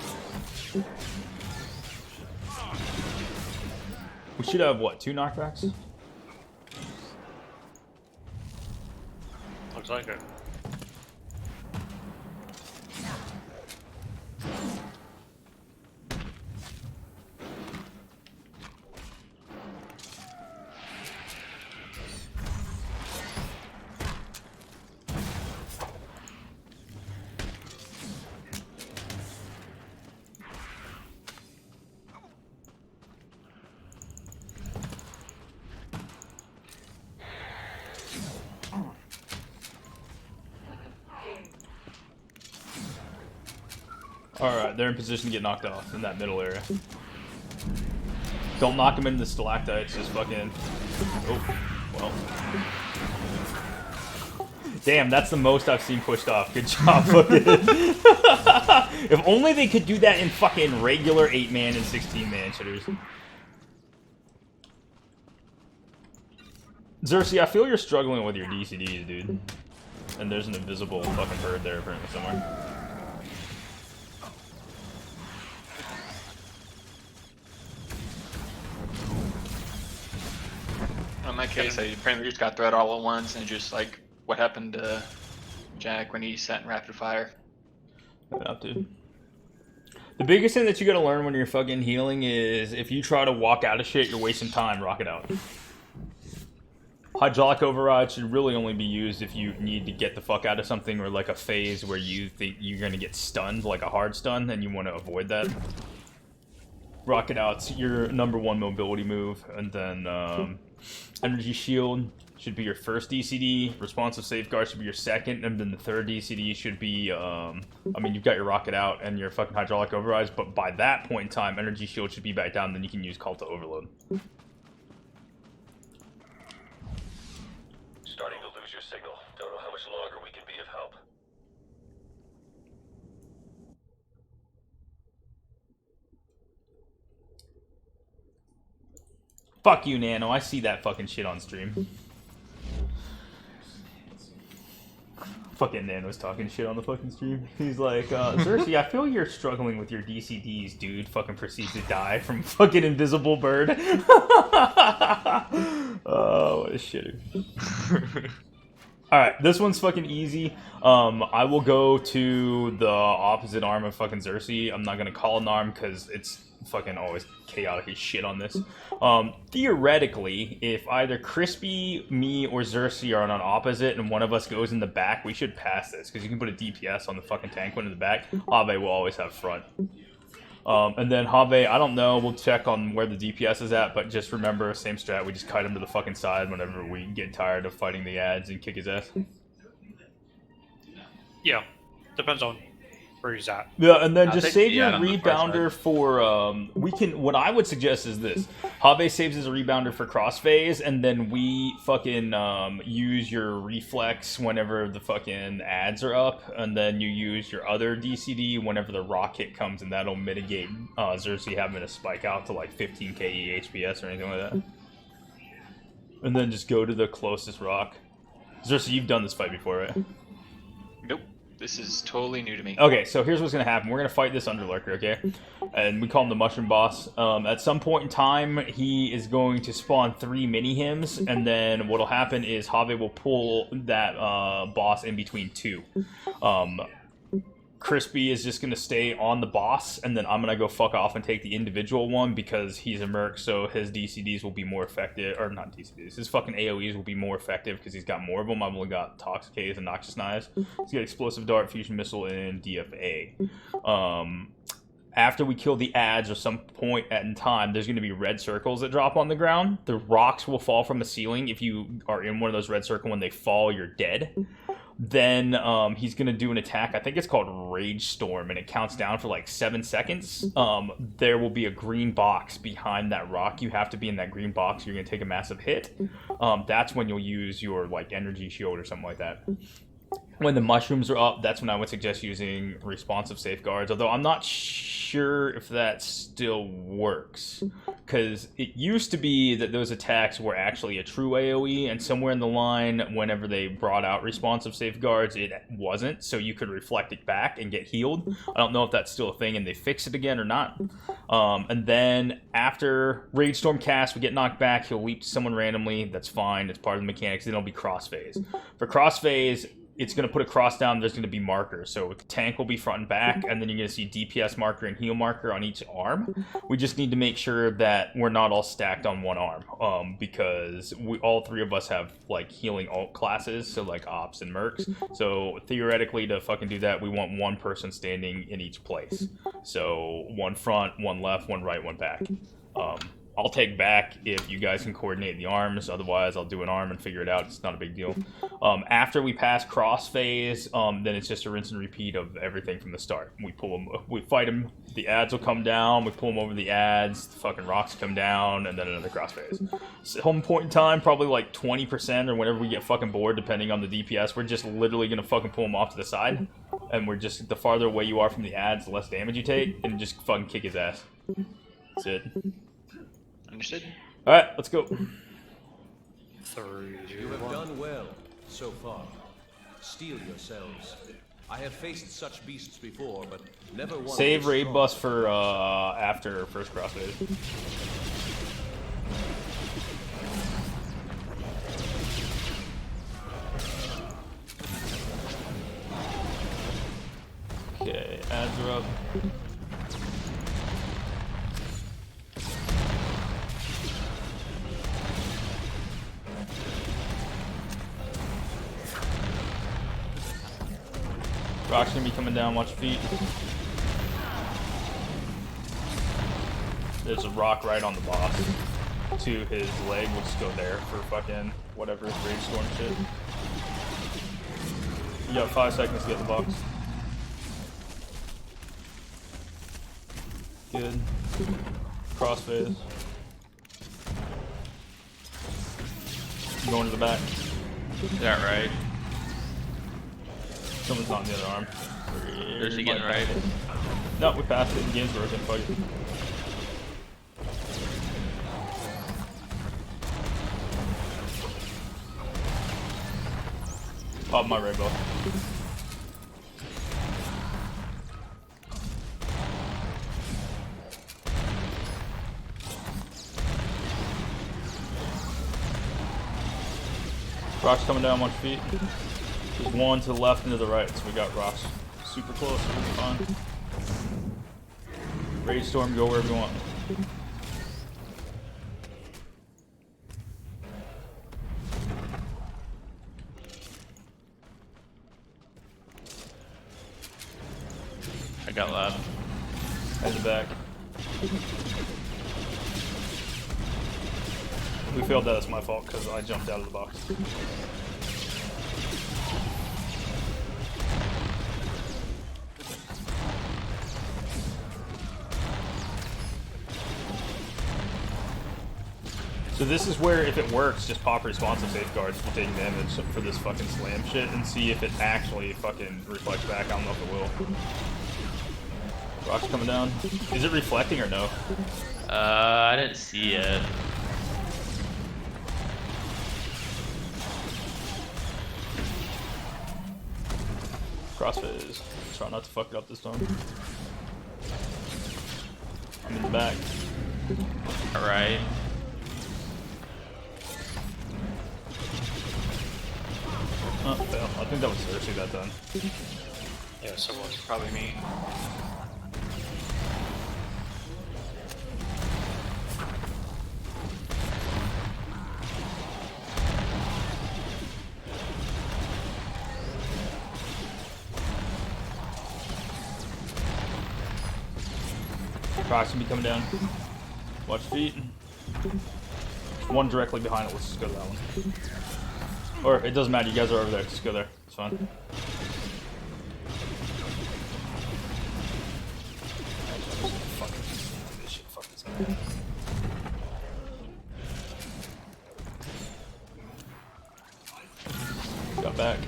We should have, what, 2 knockbacks? Looks like it. Alright, they're in position to get knocked off in that middle area. Don't knock them into the stalactites, just fucking... Oh, well. Damn, that's the most I've seen pushed off. Good job, fucking. If only they could do that in fucking regular 8-man and 16-man shooters. Xerxes, I feel you're struggling with your DCDs, dude. And there's an invisible fucking bird there apparently somewhere. In my case, I apparently just got thread all at once, and just like what happened to Jack when he sat in rapid fire. Up, dude. The biggest thing that you gotta learn when you're fucking healing is if you try to walk out of shit, you're wasting time. Rock it out. Hydraulic override should really only be used if you need to get the fuck out of something, or like a phase where you think you're gonna get stunned, like a hard stun, and you want to avoid that. Rocket out's your #1 mobility move, and then energy shield should be your first DCD. Responsive safeguard should be your second, and then the third DCD should be, I mean, you've got your rocket out and your fucking hydraulic overrides, but by that point in time, energy shield should be back down, then you can use call to overload. Starting to lose your signal. Don't know how much longer we can be of help. Fuck you, Nano. I see that fucking shit on stream. Fucking Nano's talking shit on the fucking stream. He's like, Xerxes, I feel you're struggling with your DCDs, dude. Fucking proceeds to die from fucking invisible bird. Oh, what a shitter. Alright, this one's fucking easy. I will go to the opposite arm of fucking Xerxes. I'm not gonna call an arm because it's fucking always chaotic as shit on this. Theoretically, if either Crispy, me, or Xerxes are on an opposite and one of us goes in the back, we should pass this because you can put a DPS on the fucking tank one in the back. Ave will always have front. And then Have, I don't know, we'll check on where the DPS is at, but just remember, same strat, we just kite him to the fucking side whenever we get tired of fighting the ads and kick his ass. Yeah, depends on where he's at. Yeah, and then I'll just take save the your ad on the far rebounder for, we can, what I would suggest is this. Have saves his rebounder for crossphase, and then we fucking use your reflex whenever the fucking ads are up, and then you use your other DCD whenever the rock hit comes, and that'll mitigate Xerxes having to spike out to like 15 KE HPS or anything like that. And then just go to the closest rock. Xerxes, you've done this fight before, right? Nope. This is totally new to me. Okay, so here's what's going to happen. We're going to fight this Underlurker, okay? And we call him the Mushroom Boss. At some point in time, he is going to spawn 3 mini-hims, and then what'll happen is Have will pull that boss in between 2. Crispy is just going to stay on the boss, and then I'm going to go fuck off and take the individual one because he's a merc, so his DCDs will be more effective. Or not DCDs, his fucking AoEs will be more effective because he's got more of them. I've only got Toxic Haze and Noxious Knives. He's got Explosive Dart, Fusion Missile, and DFA. After we kill the ads or some point in time, there's going to be red circles that drop on the ground. The rocks will fall from the ceiling. If you are in one of those red circles, when they fall, you're dead. Then he's going to do an attack. I think it's called Rage Storm, and it counts down for like 7 seconds. There will be a green box behind that rock. You have to be in that green box. You're going to take a massive hit. That's when you'll use your like energy shield or something like that. When the mushrooms are up, that's when I would suggest using responsive safeguards, although I'm not sure if that still works, because it used to be that those attacks were actually a true AoE, and somewhere in the line, whenever they brought out responsive safeguards, it wasn't, so you could reflect it back and get healed. I don't know if that's still a thing and they fix it again or not. And then after Rage Storm cast, we get knocked back, he'll leap to someone randomly, that's fine, it's part of the mechanics, then it'll be crossphase. For crossphase, it's going to put a cross down, there's going to be markers. So the tank will be front and back, and then you're going to see DPS marker and heal marker on each arm. We just need to make sure that we're not all stacked on one arm, because all 3 of us have like healing alt classes, so like ops and mercs. So theoretically, to fucking do that, we want 1 person standing in each place. So 1 front, 1 left, 1 right, 1 back. I'll take back if you guys can coordinate the arms. Otherwise, I'll do an arm and figure it out. It's not a big deal. After we pass cross phase, then it's just a rinse and repeat of everything from the start. We pull them, we fight them. The ads will come down. We pull them over the ads. The fucking rocks come down, and then another cross phase. So home point in time, probably like 20% or whenever we get fucking bored, depending on the DPS. We're just literally gonna fucking pull them off to the side, and we're just the farther away you are from the ads, the less damage you take, and just fucking kick his ass. That's it. Understood? Alright, let's go. 3, You have done well so far. Steel yourselves. I have faced such beasts before, but never one. Save raid bus for after first crossfade. Okay, ads are up. Rock's gonna be coming down, watch your feet. There's a rock right on the boss. To his leg, we'll just go there for fucking whatever Rage Storm shit. You got 5 seconds to get the box. Good. Crossphase. Going to the back. Is that right? Someone's on the other arm. Is he getting right? No, we passed it. The game's broken. Fuck it. Pop my rainbow. Rocks coming down, watch your feet. There's 1 to the left and to the right, so we got rocks super close, so we'll be fine. Rage Storm, go wherever you want. I got lab. Head back. We failed that. That's my fault because I jumped out of the box. So this is where, if it works, just pop responsive safeguards for taking damage for this fucking slam shit and see if it actually fucking reflects back. I don't know if it will. Rock's coming down. Is it reflecting or no? I didn't see it. Crossfit is. Try not to fuck it up this time. I'm in the back. Alright. Oh, fail. I think that was Cersei that time. Yeah, so was. Probably me. Crocs can be coming down. Watch feet. One directly behind it. Let's just go to that one. Or it doesn't matter. You guys are over there. Just go there. It's fine. Got back.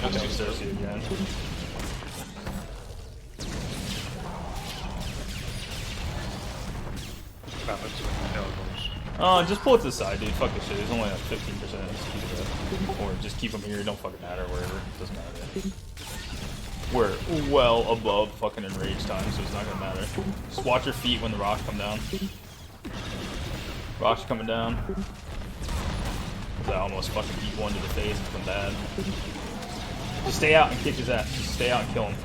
Let's do Cersei again. Just pull it to the side, dude. Fuck this shit. It's only like 15%. Just keep it up. Or just keep them here. Don't fucking matter wherever. Doesn't matter. We're well above fucking enraged time, so it's not gonna matter. Just watch your feet when the rocks come down. Rocks coming down. I almost fucking beat one to the face. It's been bad. Just stay out and kick his ass. Just stay out and kill him.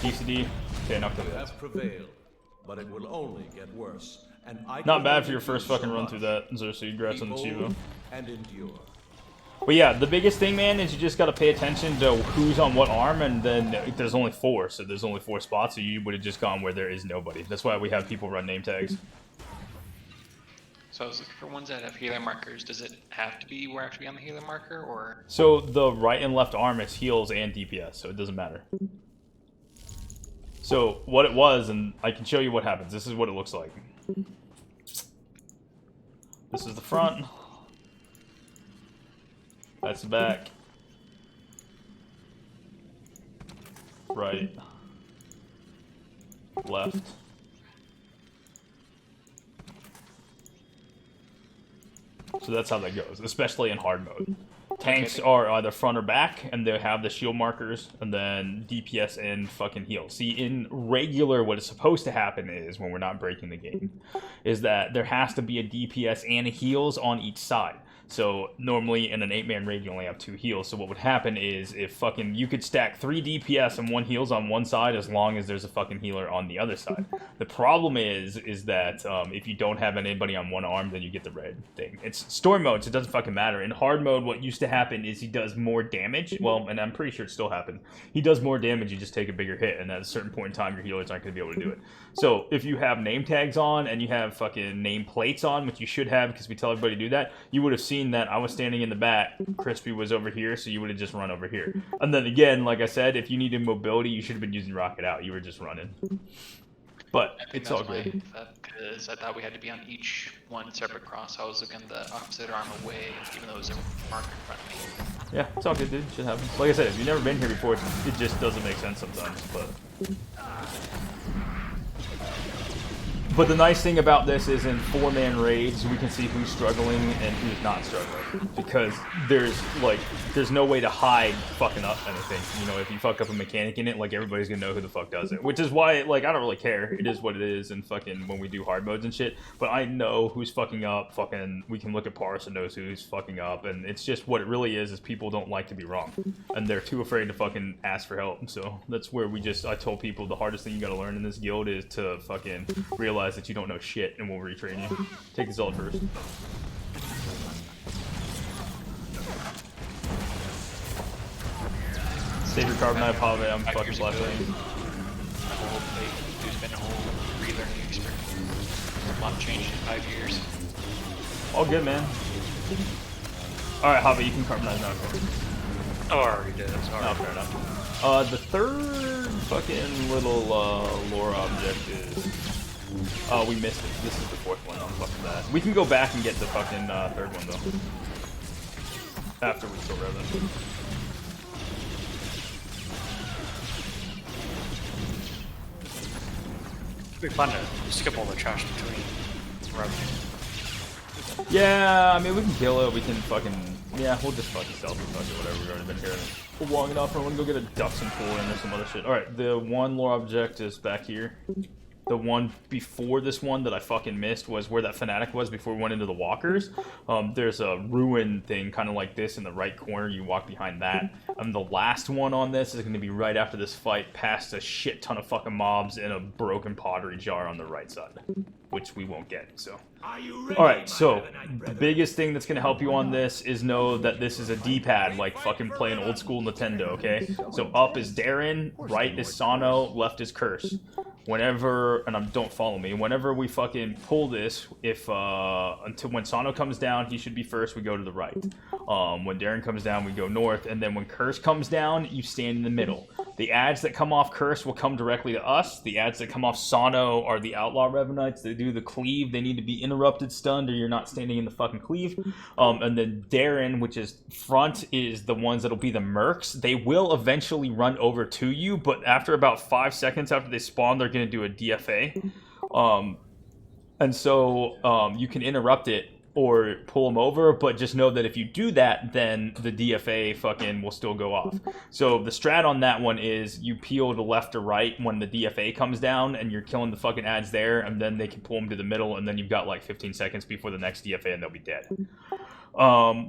DCD. Okay, knocked You him. have prevailed, but it will only get worse. And I Not can bad only for your first do fucking so run much. through that, Xerxes. Congrats on the Be Chivo. bold and endure. But yeah, the biggest thing, man, is you just gotta pay attention to who's on what arm, and then there's only 4, so there's only 4 spots, so you would have just gone where there is nobody. That's why we have people run name tags. So I was looking for ones that have healer markers. Does it have to be where actually on the healer marker, or? So the right and left arm is heals and DPS, so it doesn't matter. So what it was, and I can show you what happens. This is what it looks like. This is the front. That's the back. Right. Left. So that's how that goes, especially in hard mode. Tanks are either front or back, and they have the shield markers, and then DPS and fucking heal. See, in regular, what is supposed to happen is, when we're not breaking the game, is that there has to be a DPS and a heals on each side. So normally in an 8-man raid you only have 2 heals. So what would happen is if fucking you could stack 3 DPS and 1 heals on one side as long as there's a fucking healer on the other side. The problem is that if you don't have anybody on one arm, then you get the red thing. It's story mode, so it doesn't fucking matter. In hard mode, what used to happen is he does more damage. Well, and I'm pretty sure it still happens. He does more damage, you just take a bigger hit, and at a certain point in time, your healers aren't going to be able to do it. So if you have name tags on and you have fucking name plates on, which you should have because we tell everybody to do that, you would have seen that I was standing in the back, Crispy was over here, so you would have just run over here. And then again, like I said, if you needed mobility, you should have been using Rocket Out. You were just running. But I think it's all that's good. Because I thought we had to be on each one separate cross. I was looking the opposite arm away, even though it was a marker in front of me. Yeah, it's all good, dude. Shit happens. Like I said, if you've never been here before, it just doesn't make sense sometimes. But the nice thing about this is in 4-man raids, we can see who's struggling and who's not struggling. Because there's no way to hide fucking up anything. You know, if you fuck up a mechanic in it, like, everybody's gonna know who the fuck does it. Which is why, like, I don't really care. It is what it is, and fucking when we do hard modes and shit. But I know who's fucking up, fucking, we can look at parse and knows who's fucking up. And it's just what it really is people don't like to be wrong. And they're too afraid to fucking ask for help. So that's where I told people the hardest thing you gotta learn in this guild is to fucking realize that you don't know shit and we'll retrain you. Take the Zeld first. Save your carbonite, Pave. I'm 5 fucking years flat ago. lane. My whole play, there's been a whole relearning experience. A lot changed in 5 years. All good, man. Alright, Javi, you can carbonize now. Oh, I already did. Sorry. Oh, fair enough. The third fucking little lore object is... Oh, we missed it. This is the fourth one. I'm fucking that. We can go back and get the fucking third one, though. After we still rev it. It'd be fun to skip all the trash between revenue. Yeah, I mean, we can kill it. We can fucking... Yeah, we'll just fucking stealth it, fuck it, whatever. We've already been here for long enough. I want to go get a Duxon pool in or some other shit. Alright, the one lore object is back here. The one before this one that I fucking missed was where that fanatic was before we went into the walkers. There's a ruin thing kind of like this in the right corner. You walk behind that. The last one on this is going to be right after this fight, past a shit ton of fucking mobs in a broken pottery jar on the right side, which we won't get, so. Alright, so the biggest thing that's going to help you on this is know that this is a D-pad, like fucking playing old school Nintendo, okay? So up is Darren, right is Sano, left is Curse. Whenever, and don't follow me, whenever we fucking pull this, until when Sano comes down, he should be first, we go to the right. When Darren comes down, we go north, and then when Curse comes down, you stand in the middle. The ads that come off Curse will come directly to us. The ads that come off Sano are the Outlaw Revenites. They do the cleave. They need to be interrupted, stunned, or you're not standing in the fucking cleave. And then Darren, which is front, is the ones that'll be the Mercs. They will eventually run over to you, but after about 5 seconds after they spawn, they're going to do a DFA. And so you can interrupt it or pull them over, but just know that if you do that, then the DFA fucking will still go off. So the strat on that one is you peel to left or right when the DFA comes down, and you're killing the fucking ads there, and then they can pull them to the middle, and then you've got like 15 seconds before the next DFA, and they'll be dead.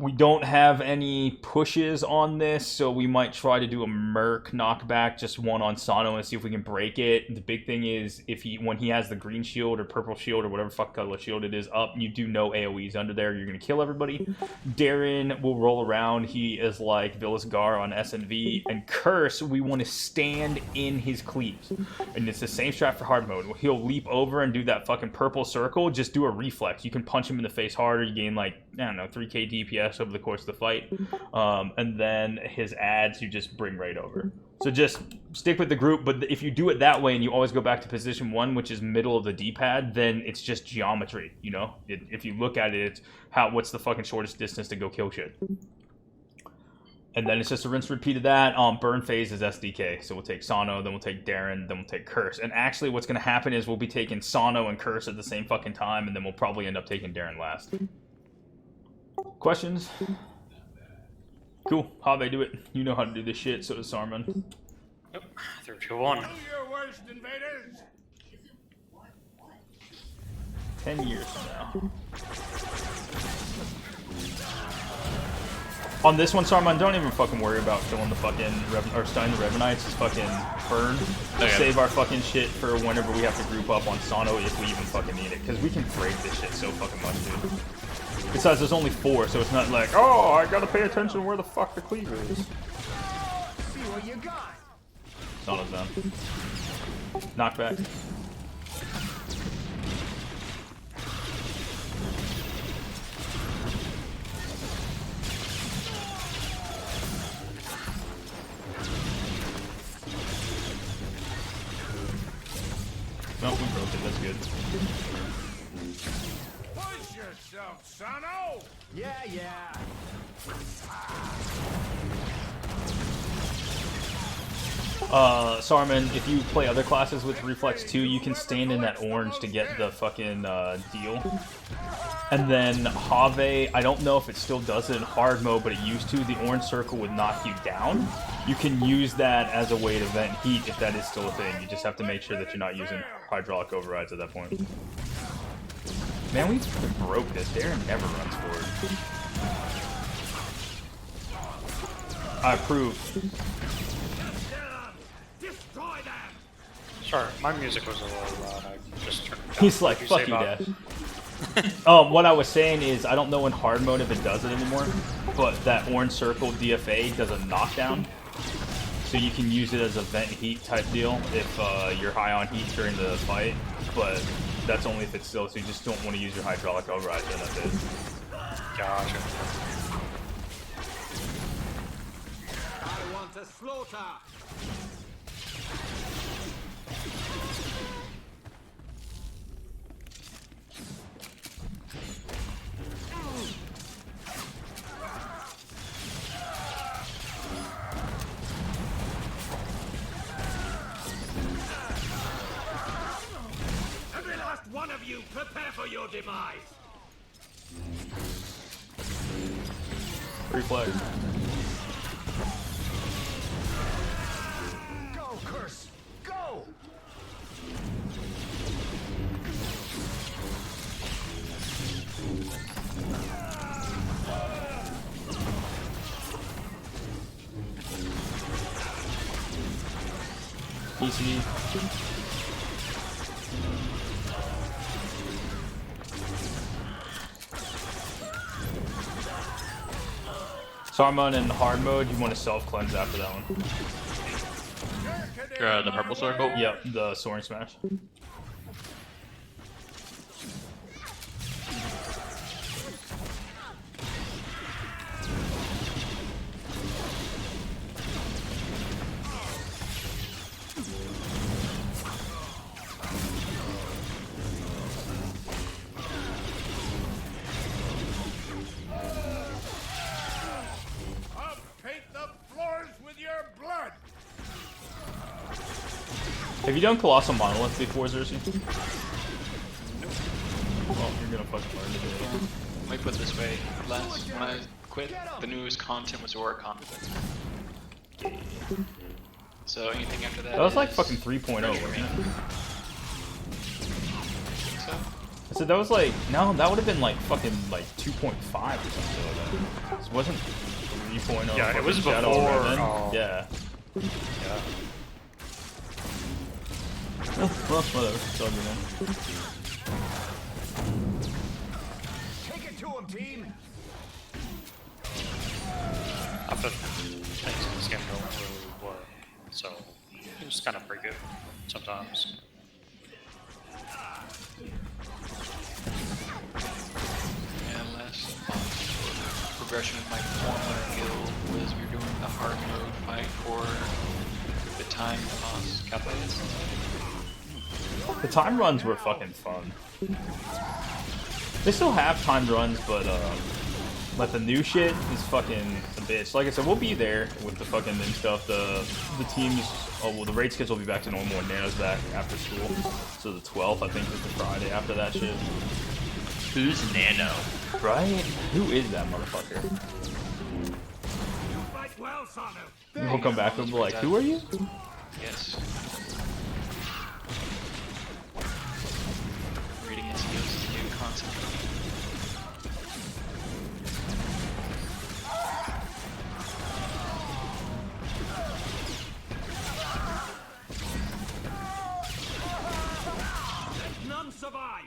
We don't have any pushes on this, so we might try to do a Merc knockback, just one on Sano, and see if we can break it. The big thing is, when he has the green shield or purple shield or whatever fuck color shield it is up, you do no AoEs under there. You're going to kill everybody. Darren will roll around. He is like Villas Gar on SNV. And Curse, we want to stand in his cleaves. And it's the same strat for hard mode. He'll leap over and do that fucking purple circle. Just do a reflex. You can punch him in the face harder. You gain like, I don't know, 3k DPS over the course of the fight. And then his ads you just bring right over. So just stick with the group, but if you do it that way and you always go back to position 1, which is middle of the D-pad, then it's just geometry, you know? If you look at it, it's what's the fucking shortest distance to go kill shit? And then it's just a rinse repeat of that. Burn phase is SDK. So we'll take Sano, then we'll take Darren, then we'll take Curse. And actually what's going to happen is we'll be taking Sano and Curse at the same fucking time, and then we'll probably end up taking Darren last. Questions? Cool. How they do it? You know how to do this shit, so does Sarman. Yep. 3, 2, 1. Know your worst invaders. 10 years from now. On this one, Sarman, don't even fucking worry about killing the fucking stunning the Revenites. Just fucking burn. Okay. Save our fucking shit for whenever we have to group up on Sano if we even fucking need it. Because we can break this shit so fucking much, dude. Besides, there's only 4, so it's not like, oh, I gotta pay attention where the fuck the cleaver is. See what you got. Sano's down. Knockback. No, we broke it. That's good. Push yourself, Sano. Yeah. Sarman, if you play other classes with Reflex 2, you can stand in that orange to get the fucking deal. And then Have, I don't know if it still does it in hard mode, but it used to. The orange circle would knock you down. You can use that as a way to vent heat if that is still a thing. You just have to make sure that you're not using hydraulic overrides at that point. Man, we broke this. Darren never runs forward. I approve. Sorry, my music was a little loud. I just turned it down. He's like, What'd fuck you, say Dad. about- What I was saying is, I don't know in hard mode if it does it anymore, but that orange circle DFA does a knockdown. So you can use it as a vent heat type deal if you're high on heat during the fight, but that's only if it's still, so you just don't want to use your hydraulic override, and that's it. Gotcha. I want a slaughter. Every last one of you, prepare for your demise. Free flag. Go, curse! Go! ECD. Saruman in hard mode, you want to self-cleanse after that one. The purple sword? Oh, yep, the soaring smash. I'll paint the floors with your blood. Have you done Colossal Monolith before, Xerxes? Well, you're gonna fucking learn to do it. Let me put it this way. Last when I quit, the newest content was Aura content. So anything after that. That was like is fucking 3.0, fresh for wasn't me. it? Think so? I said that was like, no, that would have been like fucking like 2.5 or something like that. This wasn't 3.0. Yeah, it was fucking Shadow before, Revenant. Yeah. Yeah. Well, whatever. It's all good, man. Take it to him, team. After things in this game don't really work, so it's kind of pretty good sometimes. Yeah, last progression of my former guild was we were doing the hard mode fight for the time boss Cabure. The time runs were fucking fun. They still have timed runs, but the new shit is fucking a bitch. Like I said, we'll be there with the fucking and stuff. The teams, oh well, the raid schedule will be back to normal when Nano's back after school. So the 12th, I think, is the Friday after that shit. Who's Nano? Right? Who is that motherfucker? You fight well, Sano. He'll come back and be like, who are you? Yes. Reading his skills is a new concept. Let none survive.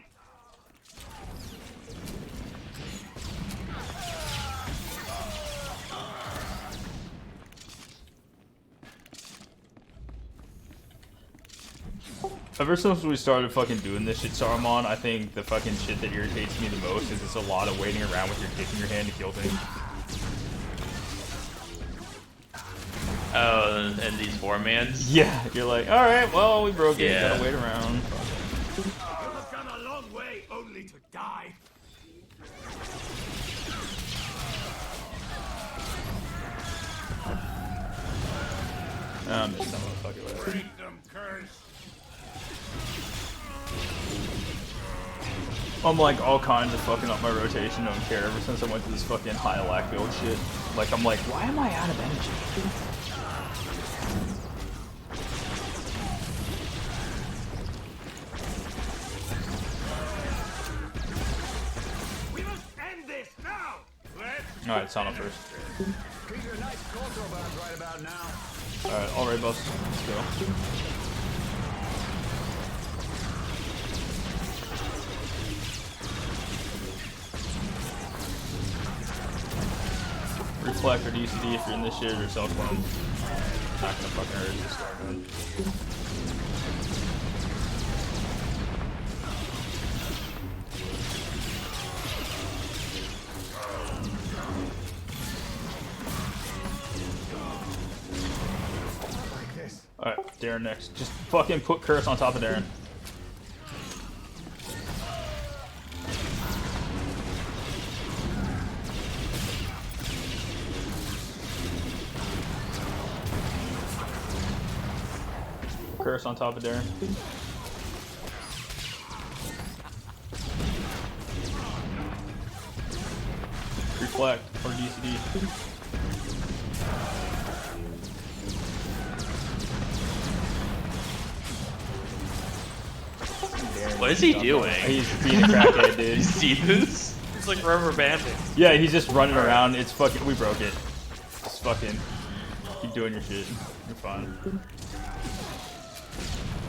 Ever since we started fucking doing this shit, Saruman, I think the fucking shit that irritates me the most is it's a lot of waiting around with your dick in your hand to kill things. Oh, and these 4-mans? Yeah, you're like, alright, well, we broke it, Yeah. gotta wait around. You have gone a long way only to die. I'm just not motherfucker, whatever. Break them, curse. I'm like all kinds of fucking up my rotation, don't care, ever since I went to this fucking high lack build shit. Like, I'm like, why am I out of energy? We must end this now. Let's Alright, Sano first. keep your nice cultural bombs right about now. Alright, alright, boss. Let's go. Reflect or DCD if you're in this shit or self clone. not gonna fucking hurt this star mode. Alright, Darren next. Just fucking put Curse on top of Darren. Curse on top of Darren. Reflect or DCD. What is he doing? He's being a crackhead, dude. You see this? It's like rubber banding. Yeah, he's just running around. It's fucking. We broke it. Just fucking. Keep doing your shit. You're fine.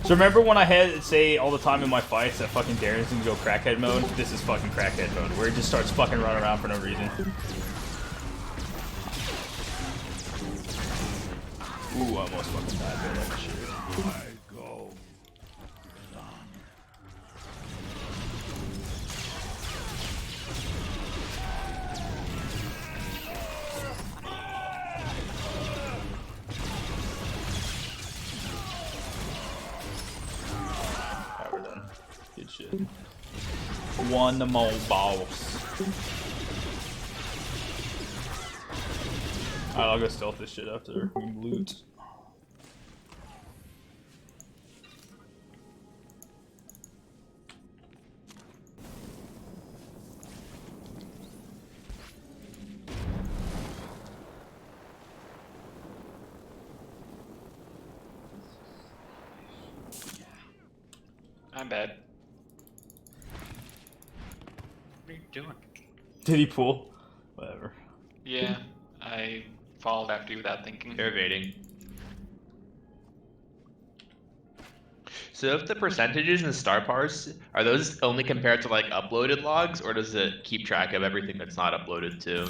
So remember when I had say all the time in my fights that fucking Darren's gonna go crackhead mode? This is fucking crackhead mode, where he just starts fucking running around for no reason. Ooh, I almost fucking died there. That shit. Good shit. One more boss. Alright, I'll go stealth this shit after we loot. I'm bad. What are you doing? Did he pull? Whatever. Yeah, I followed after you without thinking. They're evading. So if the percentages and the star parse, are those only compared to like uploaded logs, or does it keep track of everything that's not uploaded too?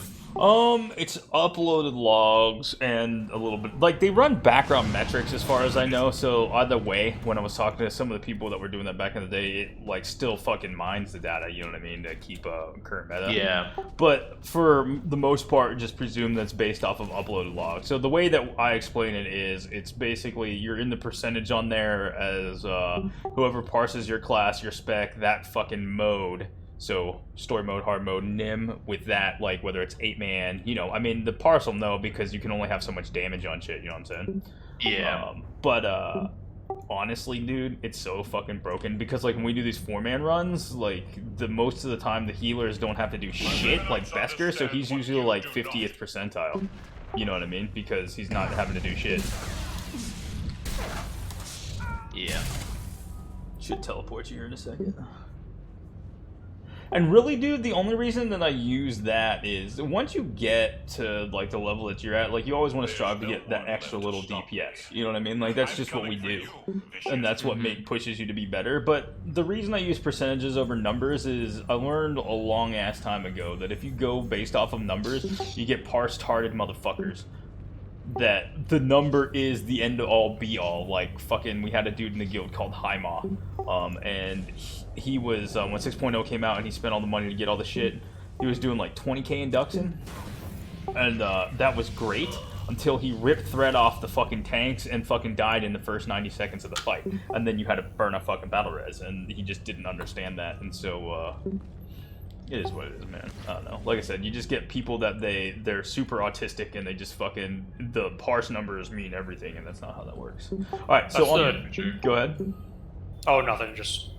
It's uploaded logs and a little bit, like, they run background metrics as far as I know, so either way, when I was talking to some of the people that were doing that back in the day, it, like, still fucking mines the data, you know what I mean, to keep current meta. Yeah. But for the most part, just presume that's based off of uploaded logs. So the way that I explain it is, it's basically, you're in the percentage on there as whoever parses your class, your spec, that fucking mode. So story mode, hard mode, nim with that, like whether it's 8-man, you know, I mean the parse will know because you can only have so much damage on shit, you know what I'm saying? Yeah. But honestly, dude, it's so fucking broken because like when we do these 4-man runs, like the most of the time the healers don't have to do shit like Besker, so he's usually like 50th percentile. You know what I mean? Because he's not having to do shit. Yeah. Should teleport you here in a second. And really, dude, the only reason that I use that is once you get to like the level that you're at, like you always want to strive to get that extra little DPS. You know what I mean? Like that's just what we do, and that's what pushes you to be better. But the reason I use percentages over numbers is I learned a long ass time ago that if you go based off of numbers, you get parsed-hearted motherfuckers. That the number is the end all be all. Like fucking, we had a dude in the guild called Haima, and he was when 6.0 came out and he spent all the money to get all the shit. He was doing like 20k induction, and that was great until he ripped thread off the fucking tanks and fucking died in the first 90 seconds of the fight, and then you had to burn a fucking battle res, and he just didn't understand that, and so it is what it is, man. I don't know. Like I said, you just get people that they're super autistic and they just fucking, the parse numbers mean everything, and that's not how that works. All right, so go ahead. Oh, nothing. Just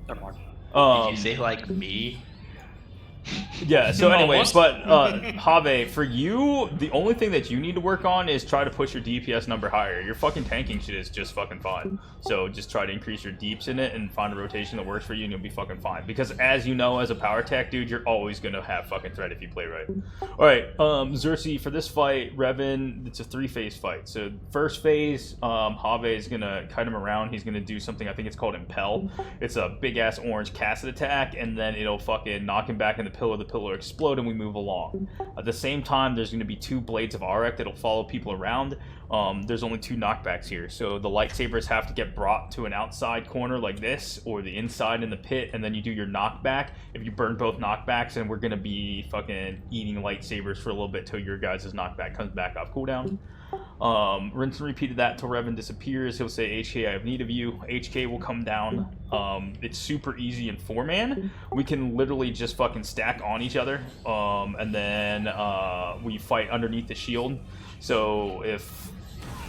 never mind. Did you say like me? Yeah, so anyway, but Have, for you, the only thing that you need to work on is try to push your DPS number higher. Your fucking tanking shit is just fucking fine. So just try to increase your deeps in it and find a rotation that works for you and you'll be fucking fine. Because as you know, as a power tech, dude, you're always going to have fucking threat if you play right. Alright, Xerxes, for this fight, Revan, it's a 3-phase fight. So first phase, Have is going to kite him around. He's going to do something, I think it's called Impel. It's a big-ass orange casted attack, and then it'll fucking knock him back in the pillar explode, and we move along. At the same time, there's going to be 2 blades of Arak that'll follow people around. there's only 2 knockbacks here. So the lightsabers have to get brought to an outside corner like this, or the inside in the pit, and then you do your knockback. If you burn both knockbacks, then we're gonna be fucking eating lightsabers for a little bit till your guys' knockback comes back off cooldown. Rinse and repeat of that till Revan disappears. He'll say, HK, I have need of you. HK will come down. It's super easy in 4-man. We can literally just fucking stack on each other, and then we fight underneath the shield. So if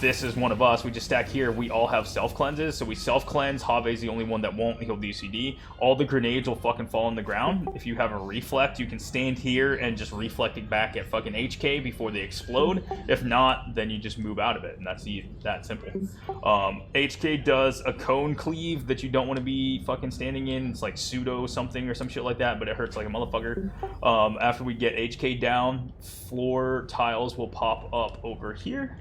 this is one of us, we just stack here. We all have self-cleanses, so we self-cleanse. Have's the only one that won't. He'll DCD. All the grenades will fucking fall on the ground. If you have a reflect, you can stand here and just reflect it back at fucking HK before they explode. If not, then you just move out of it, and that's that simple. HK does a cone cleave that you don't want to be fucking standing in. It's like pseudo something or some shit like that, but it hurts like a motherfucker. After we get HK down, floor tiles will pop up over here.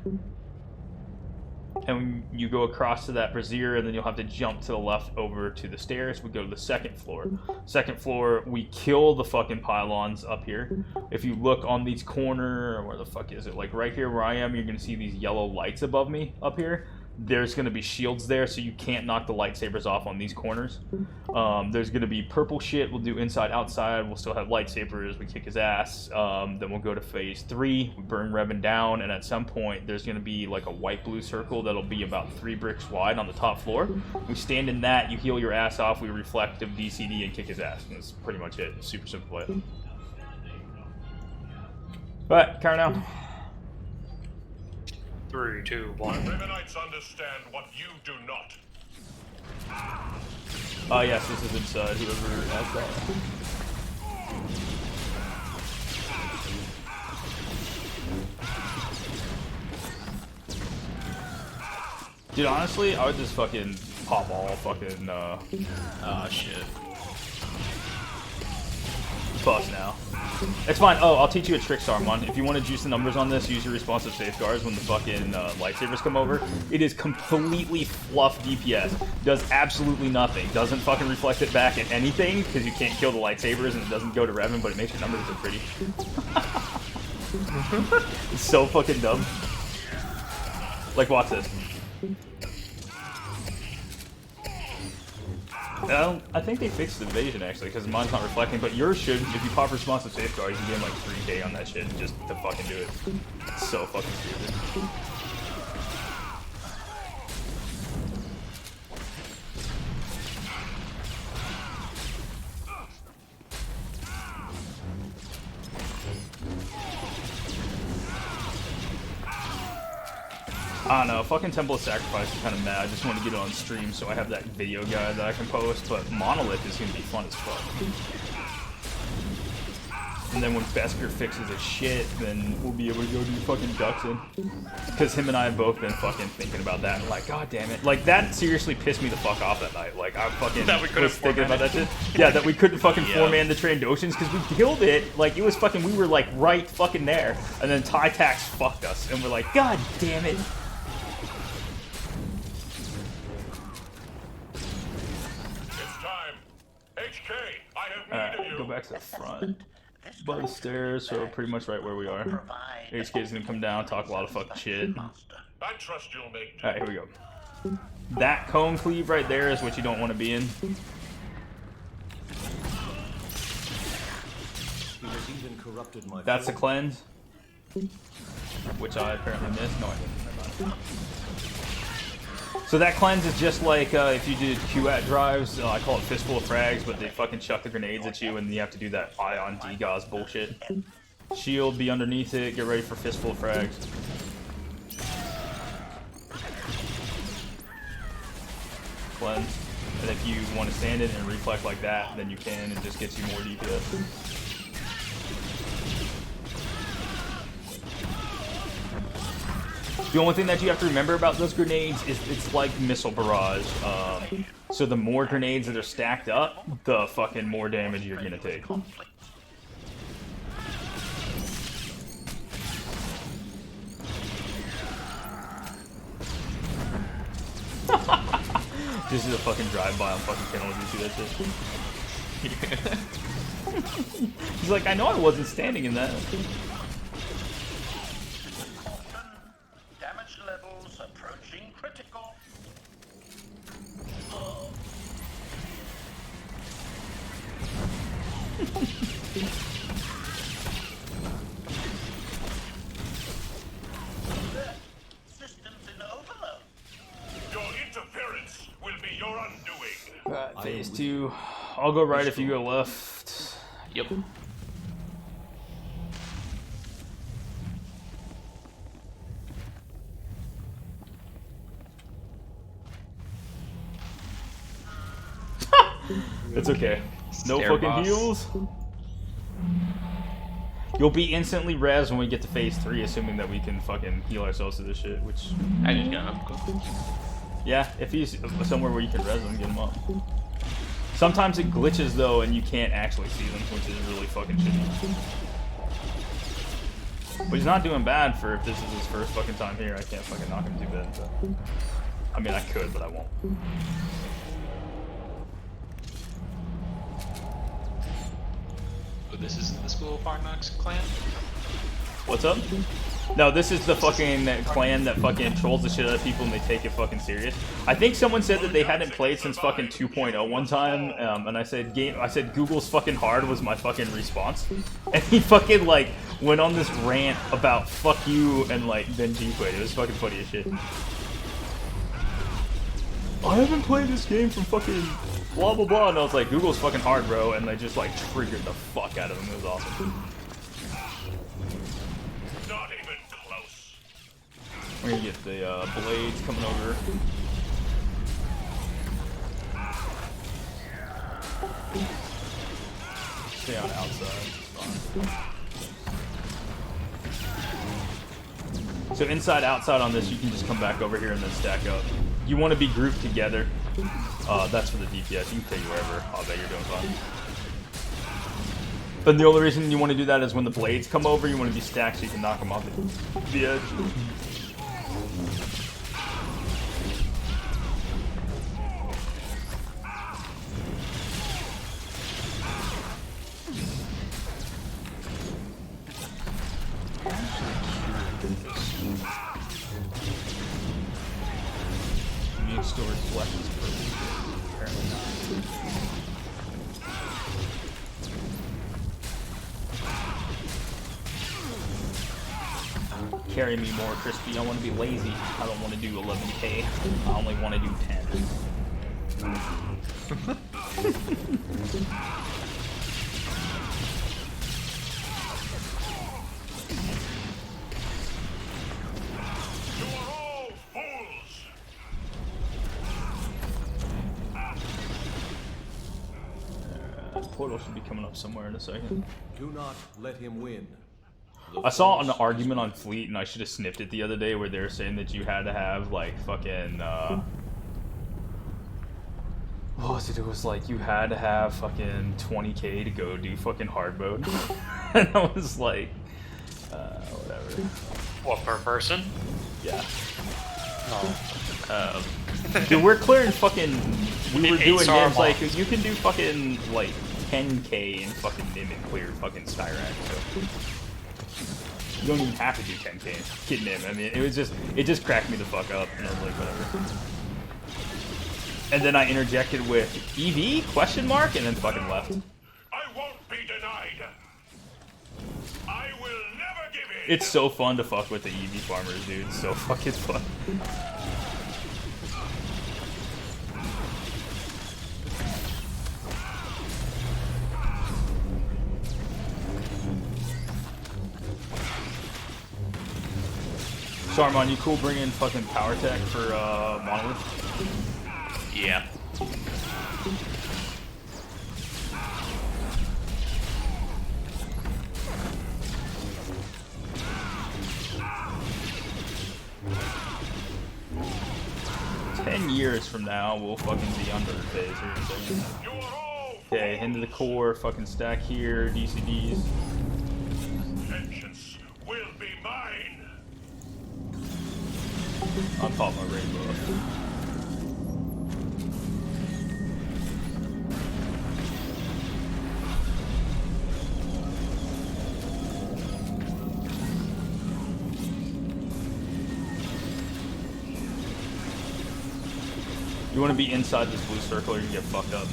And you go across to that brazier, and then you'll have to jump to the left over to the stairs. We go to the second floor. Second floor, we kill the fucking pylons up here. If you look on these corner, where the fuck is it? Like right here where I am, you're gonna see these yellow lights above me up here. There's going to be shields there, so you can't knock the lightsabers off on these corners. There's going to be purple shit. We'll do inside, outside. We'll still have lightsabers. We kick his ass. Then we'll go to phase 3. We burn Revan down, and at some point, there's going to be like a white-blue circle that'll be about 3 bricks wide on the top floor. We stand in that. You heal your ass off. We reflective DCD and kick his ass. And that's pretty much it. Super simple. Alright, counter now. 3, 2, 1. Ravenites understand what you do not. Yes, this is inside. Whoever asked that. Dude, honestly, I would just fucking pop all fucking, Oh, shit. Bust now. It's fine. Oh, I'll teach you a trick, Saruman. If you want to juice the numbers on this, use your responsive safeguards when the fucking lightsabers come over. It is completely fluff DPS. Does absolutely nothing. Doesn't fucking reflect it back at anything, because you can't kill the lightsabers, and it doesn't go to Revan, but it makes your numbers look pretty. It's so fucking dumb. Like, watch this. I think they fixed the evasion actually, because mine's not reflecting, but yours should. If you pop responsive safeguard, you can gain like 3k on that shit just to fucking do it. It's so fucking stupid. I don't know, fucking Temple of Sacrifice is kind of mad. I just want to get it on stream so I have that video guide that I can post, but Monolith is going to be fun as fuck. And then when Beskar fixes his shit, then we'll be able to go do fucking Duxon. Because him and I have both been fucking thinking about that. And we're like, god damn it. Like, that seriously pissed me the fuck off that night. Like, I fucking was thinking about that shit. Yeah, that we couldn't fucking 4-man the Trandoshans because we killed it. Like, it was fucking, we were like right fucking there. And then Tax fucked us. And we're like, god damn it. Alright, go back to the front. By the stairs, so pretty much right where we are. HK's gonna come down, talk a lot of fucking shit. I trust you'll make. Alright, here we go. That cone cleave right there is what you don't want to be in. He has even corrupted my That's the cleanse. Which I apparently missed. No, I didn't. Never mind. So that cleanse is just like if you did QAT drives, I call it fistful of frags, but they fucking chuck the grenades at you and you have to do that ion degauss bullshit. Shield, be underneath it, get ready for fistful of frags. Cleanse. And if you want to stand it and reflect like that, then you can, it just gets you more DPS. The only thing that you have to remember about those grenades is it's like missile barrage. So the more grenades that are stacked up, the fucking more damage you're gonna take. This is a fucking drive-by on fucking channel. Did you see that shit? He's like, I know I wasn't standing in that. Damage level Systems in overload. Your interference will be your undoing. Alright, phase 2. I'll go right if you go left. Yep. It's okay. No Stair fucking boss. heals. You'll be instantly res when we get to phase 3, assuming that we can fucking heal ourselves to this shit, which... I just got him. Cool. Yeah, if he's somewhere where you can res him, get him up. Sometimes it glitches though, and you can't actually see them, which is really fucking shitty. But he's not doing bad for if this is his first fucking time here. I can't fucking knock him too bad. So. I mean, I could, but I won't. Oh, this is the School of Hard Knocks clan? What's up? No, this is the fucking clan that fucking trolls the shit out of people and they take it fucking serious. I think someone said that they hadn't played since fucking 2.0 one time, and I said Google's fucking hard was my fucking response, and he fucking like went on this rant about fuck you and like then G-quit. It was fucking funny as shit. I haven't played this game from fucking blah blah blah, and I was like, Google's fucking hard, bro, and they just like triggered the fuck out of him. It was awesome. Not even close. We're gonna get the blades coming over. Stay on outside. So inside, outside on this, you can just come back over here and then stack up. You want to be grouped together. That's for the DPS. You can take wherever. I'll bet you're doing fine. But the only reason you want to do that is when the blades come over, you want to be stacked so you can knock them off the edge. Need still reflect this purple. Apparently not. Carry me more, Crispy. I want to be lazy. I don't want to do 11k. I only want to do 10. You are all fools. Portal should be coming up somewhere in a second. Do not let him win. I saw an argument on Fleet, and I should have sniffed it the other day, where they were saying that you had to have, like, fucking, what was it? It was like, you had to have fucking 20k to go do fucking hard mode. And I was like, whatever. What, per person? Yeah. Oh. Dude, we're clearing fucking, we were Eight doing star games, like, bombs. you can do fucking, like, 10k and fucking Nim and clear fucking Skyrack, so. You don't even have to do 10k. Kidding him. I mean, it just cracked me the fuck up, and I was like, whatever. And then I interjected with EV question mark, and then fucking left. I won't be denied. I will never give in. It's so fun to fuck with the EV farmers, dude. It's so fucking fun. Sarmon, you cool bringing fucking power tech for Monolith? Yeah. Ten years from now, we'll fucking be under the phase here in a second. Okay, into the core, fucking stack here, DCDs. Vengeance will be mine. I'll pop my rainbow. You want to be inside this blue circle or you get fucked up.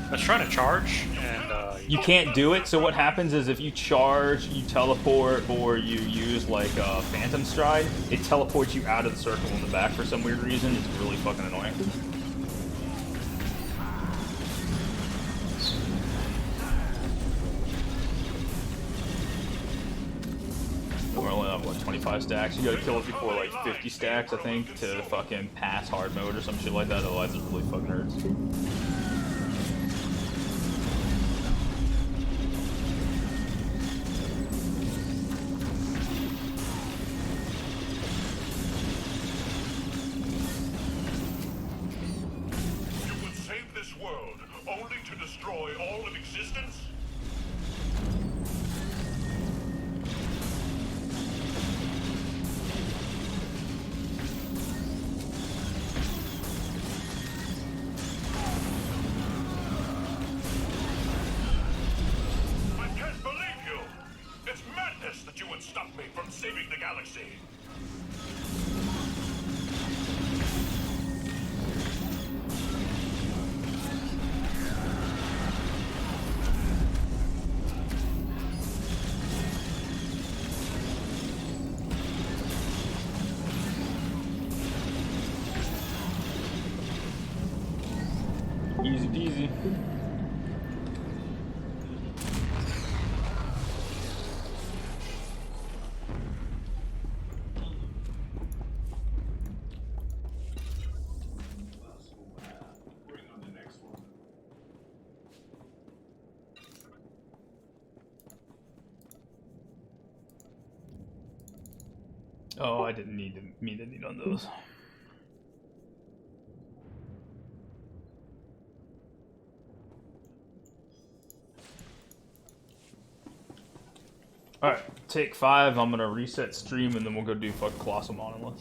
I was trying to charge, and You can't do it, so what happens is if you charge, you teleport, or you use like a Phantom Stride, it teleports you out of the circle in the back for some weird reason. It's really fucking annoying. We're only at what, 25 stacks? You gotta kill it before like 50 stacks, I think, to fucking pass hard mode or some shit like that, otherwise it really fucking hurts. Only to destroy all of existence? I can't believe you! It's madness that you would stop me from saving the galaxy! Easy peasy. Oh, I didn't need to meet any on those. Alright, take 5. I'm gonna reset stream and then we'll go do fuck Colossal Monolith.